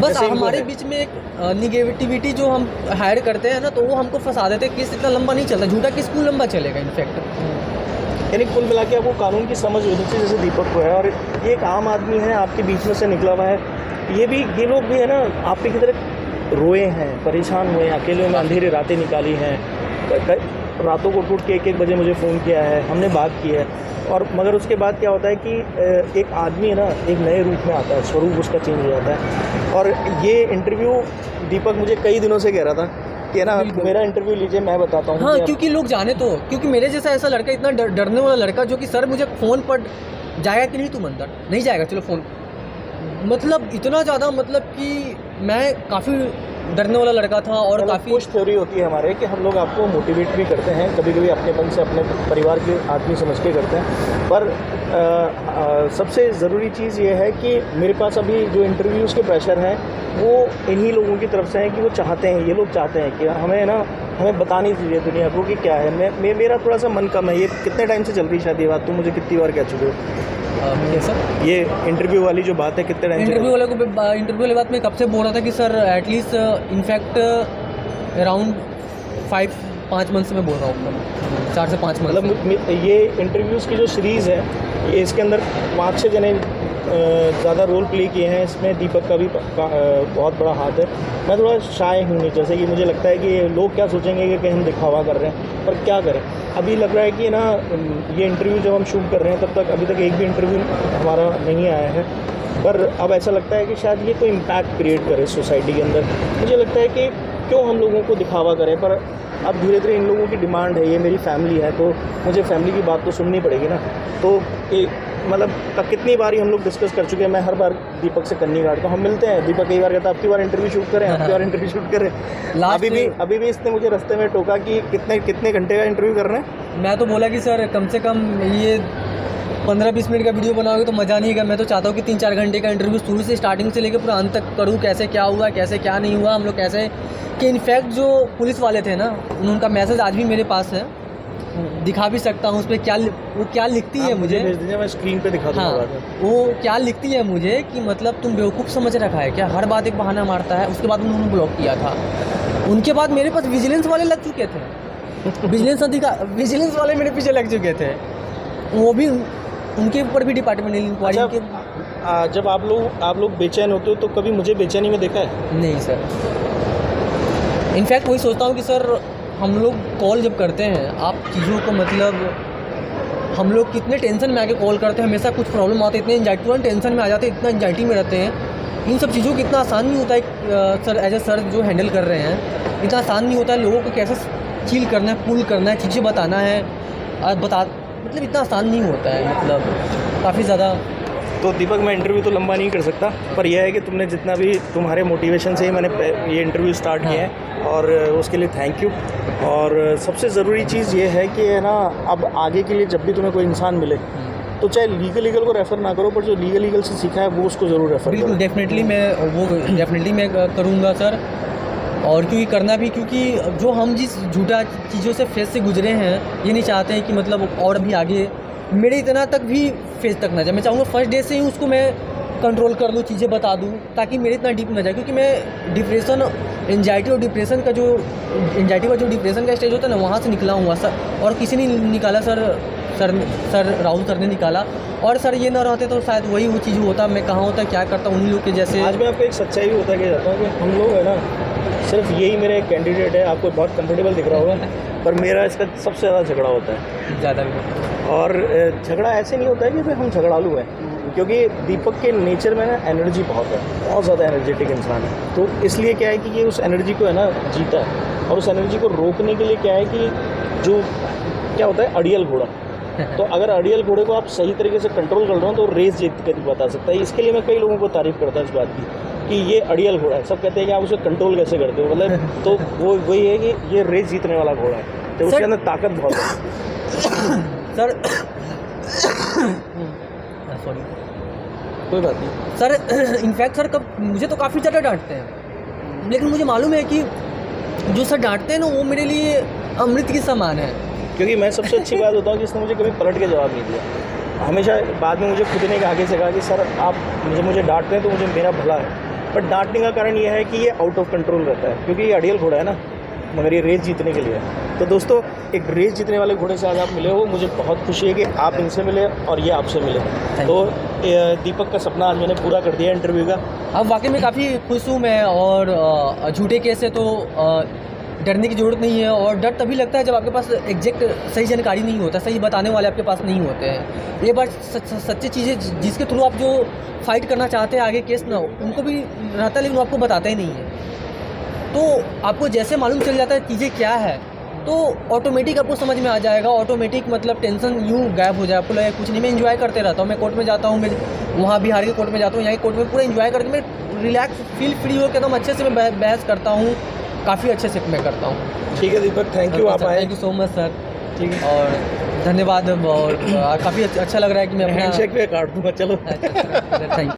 बस हमारे बीच में एक निगेटिविटी जो हम हायर करते हैं ना, तो वो हमको फंसा देते हैं। केस इतना लंबा नहीं चलता, झूठा केस क्यों लंबा चलेगा इनफैक्ट। यानी कुल मिला के आपको कानून की समझ होनी चाहिए, जैसे दीपक को है, और ये एक आम आदमी है, आपके बीच में से निकला हुआ है। ये लोग भी है ना, आपके की तरह रोए हैं, परेशान हुए हैं, अकेले में अंधेरी रातें निकाली हैं, रातों को टूट के 1-1 बजे मुझे फ़ोन किया है, हमने बात की है। और मगर उसके बाद क्या होता है कि एक आदमी है ना, एक नए रूप में आता है, स्वरूप उसका चेंज हो जाता है। और ये इंटरव्यू दीपक मुझे कई दिनों से कह रहा था कि ना मेरा इंटरव्यू लीजिए, मैं बताता हूँ। हाँ, क्योंकि लोग जाने तो, क्योंकि मेरे जैसा ऐसा लड़का, इतना डरने वाला लड़का, जो कि सर मुझे फ़ोन पर जाएगा कि नहीं तुम अंदर, नहीं जाएगा, चलो फ़ोन, मतलब इतना ज़्यादा, मतलब कि मैं काफ़ी डरने वाला लड़का था। और काफ़ी कुछ थ्योरी होती है हमारे कि हम लोग आपको मोटिवेट भी करते हैं, कभी कभी अपनेपन से, अपने परिवार के आदमी समझ के करते हैं, पर सबसे ज़रूरी चीज़ ये है कि मेरे पास अभी जो इंटरव्यूज़ के प्रेशर हैं वो इन्हीं लोगों की तरफ से है कि वो चाहते हैं, ये लोग चाहते हैं कि हमें बतानी चाहिए दुनिया को कि क्या है। मेरा थोड़ा सा मन कम है। ये कितने टाइम से चल रही शादी बात, तुम मुझे कितनी बार कह चुके हो? सर ये इंटरव्यू वाली जो बात है, कितने टाइम इंटरव्यू वाली बात मैं कब से बोल रहा था कि sir at least in fact around 5 month से मैं बोल रहा हूँ, 4 से 5 मंथ। मतलब ये इंटरव्यूज़ की जो सीरीज़ है, ये इसके अंदर 5-6 जने ज़्यादा रोल प्ले किए हैं। इसमें दीपक का भी बहुत बड़ा हाथ है। मैं थोड़ा शाय हूँ, जैसे कि मुझे लगता है कि लोग क्या सोचेंगे कि हम दिखावा कर रहे हैं, पर क्या करें। अभी लग रहा है कि ना, ये इंटरव्यू जब हम शूट कर रहे हैं तब तक अभी तक एक भी इंटरव्यू हमारा नहीं आया है, पर अब ऐसा लगता है कि शायद ये कोई इम्पैक्ट क्रिएट करे सोसाइटी के अंदर। मुझे लगता है कि क्यों हम लोगों को दिखावा करें, पर अब धीरे धीरे इन लोगों की डिमांड है, ये मेरी फैमिली है, तो मुझे फैमिली की बात तो सुननी पड़ेगी ना। तो मतलब कितनी बार हम लोग डिस्कस कर चुके हैं, मैं हर बार दीपक से कन्नी काटता हूँ, हम मिलते हैं, दीपक कई बार कहता है अब की बार इंटरव्यू शूट करें, अब की बार इंटरव्यू शूट करें। अभी भी इसने मुझे रास्ते में टोका कि कितने घंटे का इंटरव्यू कर रहे हैं। मैं तो बोला कि सर कम से कम ये 15-20 मिनट का वीडियो बनाओगे तो मज़ा नहीं है। मैं तो चाहता हूँ कि 3-4 घंटे का इंटरव्यू शुरू से स्टार्टिंग से लेकर पूरा अंत तक करूँ, कैसे क्या हुआ, कैसे क्या नहीं हुआ, हम लोग कैसे कि इनफैक्ट जो पुलिस वाले थे ना, उनका मैसेज आज भी मेरे पास है, दिखा भी सकता हूँ उस पर वो क्या लिखती है मुझे भेज दीजिए, मैं स्क्रीन पे दिखा दूँगा। हाँ, वो क्या लिखती है मुझे कि मतलब तुम बेवकूफ़ समझ रखा है क्या, हर बात एक बहाना मारता है। उसके बाद उन्होंने ब्लॉक किया था। उनके बाद मेरे पास विजिलेंस वाले लग चुके थे, विजिलेंस वाले मेरे पीछे लग चुके थे, वो भी उनके ऊपर भी डिपार्टमेंटल इंक्वायरी। जब आप लोग बेचैन होते हो तो कभी मुझे बेचैनी में देखा है? नहीं सर, इनफैक्ट वही सोचता हूँ कि सर हम लोग कॉल जब करते हैं आप चीज़ों को मतलब हम लोग कितने टेंशन में आके कॉल करते हैं, हमेशा कुछ प्रॉब्लम आते हैं, इतने एंजाइटी तुरंत टेंशन में आ जाते हैं, इतना एंजाइटी में रहते हैं। इन सब चीज़ों को इतना आसान नहीं होता है सर, एज ए सर जो हैंडल कर रहे हैं, इतना आसान नहीं होता है लोगों को कैसे चील करना है, पुल करना है, चीज़ें बताना है, मतलब इतना आसान नहीं होता है, मतलब काफ़ी ज़्यादा। तो दीपक मैं इंटरव्यू तो लंबा नहीं कर सकता, पर यह है कि तुमने जितना भी तुम्हारे मोटिवेशन से ही मैंने ये इंटरव्यू स्टार्ट किया है, और उसके लिए थैंक यू। और सबसे ज़रूरी चीज़ ये है कि ना, अब आगे के लिए जब भी तुम्हें कोई इंसान मिले तो चाहे लीगल को रेफ़र ना करो, पर जो लीगल से सीखा है वो उसको ज़रूर रेफ़र करो। बिल्कुल, डेफिनेटली मैं करूँगा सर, और क्योंकि करना भी, क्योंकि जो हम जिस झूठा चीज़ों से फेस से गुजरे हैं, ये नहीं चाहते हैं कि मतलब और भी आगे मेरे इतना तक भी फेस तक ना जाए। मैं चाहूँगा फर्स्ट डे से ही उसको मैं कंट्रोल कर लूँ, चीज़ें बता दूँ, ताकि मेरे इतना डीप ना जाए। क्योंकि मैं डिप्रेशन, एंजाइटी और डिप्रेशन का जो डिप्रेशन का स्टेज होता है ना, वहाँ से निकला हूँ सर, और किसी ने निकाला सर राहुल सर ने निकाला। और सर ये ना रहते तो शायद वही वो चीज़ होता, मैं कहाँ होता, क्या करता, उन्हीं लोग के जैसे। आज मैं आपको एक सच्चाई भी बता के जाता हूँ कि हम लोग है ना, सिर्फ यही मेरा एक कैंडिडेट है, आपको बहुत कंफर्टेबल दिख रहा होगा, पर मेरा इसका सबसे ज़्यादा झगड़ा होता है, ज़्यादा भी। और झगड़ा ऐसे नहीं होता है कि भाई हम झगड़ालू हैं, क्योंकि दीपक के नेचर में ना एनर्जी बहुत है, बहुत ज़्यादा एनर्जेटिक इंसान है। तो इसलिए क्या है कि ये उस एनर्जी को है ना जीता है, और उस एनर्जी को रोकने के लिए क्या है कि जो क्या होता है अड़ियल घोड़ा, तो अगर अड़ियल घोड़े को आप सही तरीके से कंट्रोल कर रहे हो तो रेस जीत के बता सकता है। इसके लिए मैं कई लोगों को तारीफ़ करता हूँ इस बात की कि ये अड़ियल घोड़ा है। सब कहते हैं कि आप उसे कंट्रोल कैसे करते हो, मतलब तो वो वही है कि ये रेस जीतने वाला घोड़ा है, तो उसके अंदर ताकत बहुत है। सर सॉरी, कोई बात नहीं सर। इनफैक्ट सर कब मुझे तो काफ़ी ज़्यादा डांटते हैं, लेकिन मुझे मालूम है कि जो सर डांटते हैं ना, वो मेरे लिए अमृत की समान है। क्योंकि मैं सबसे अच्छी बात होता हूँ कि इसने मुझे कभी पलट के जवाब नहीं दिया। हमेशा बाद में मुझे खुद ने आगे से कहा कि सर आप मुझे डांटते हैं तो मुझे मेरा भला है, बट डांटने का कारण यह है कि ये आउट ऑफ कंट्रोल रहता है, क्योंकि ये अड़ियल घोड़ा है ना, मगर ये रेस जीतने के लिए है। तो दोस्तों, एक रेस जीतने वाले घोड़े से आज आप मिले हो, मुझे बहुत खुशी है कि आप इनसे मिले और ये आपसे मिले। तो दीपक का सपना आज मैंने पूरा कर दिया इंटरव्यू का। अब वाकई में काफ़ी खुश हूँ मैं, और झूठे केस से तो डरने की ज़रूरत नहीं है। और डर तभी लगता है जब आपके पास एग्जैक्ट सही जानकारी नहीं होता, सही बताने वाले आपके पास नहीं होते हैं। ये बात सच्ची चीज़ें जिसके थ्रू आप जो फाइट करना चाहते हैं आगे केस ना हो, उनको भी रहता है, लेकिन वो आपको बताते ही नहीं है। तो आपको जैसे मालूम चल जाता है चीज़ें क्या है, तो ऑटोमेटिक आपको समझ में आ जाएगा। ऑटोमेटिक मतलब टेंशन यूँ गायब हो जाए, आपको लगेगा कुछ नहीं। मैं एंजॉय करते रहता हूँ, मैं कोर्ट में जाता हूँ, मैं वहाँ बिहार के कोर्ट में जाता हूँ, यहाँ के कोर्ट में पूरा एंजॉय करके मैं रिलैक्स फील फ्री होकर एकदम अच्छे से मैं बहस करता हूँ, काफ़ी अच्छे से मैं करता हूँ। ठीक है दीपक, थैंक यू, आप आए। Thank you so much sir. ठीक है, और धन्यवाद, और काफ़ी अच्छा लग रहा है कि मैं अपना हैंडशेक पे काट दूँगा, चलो। Thank you.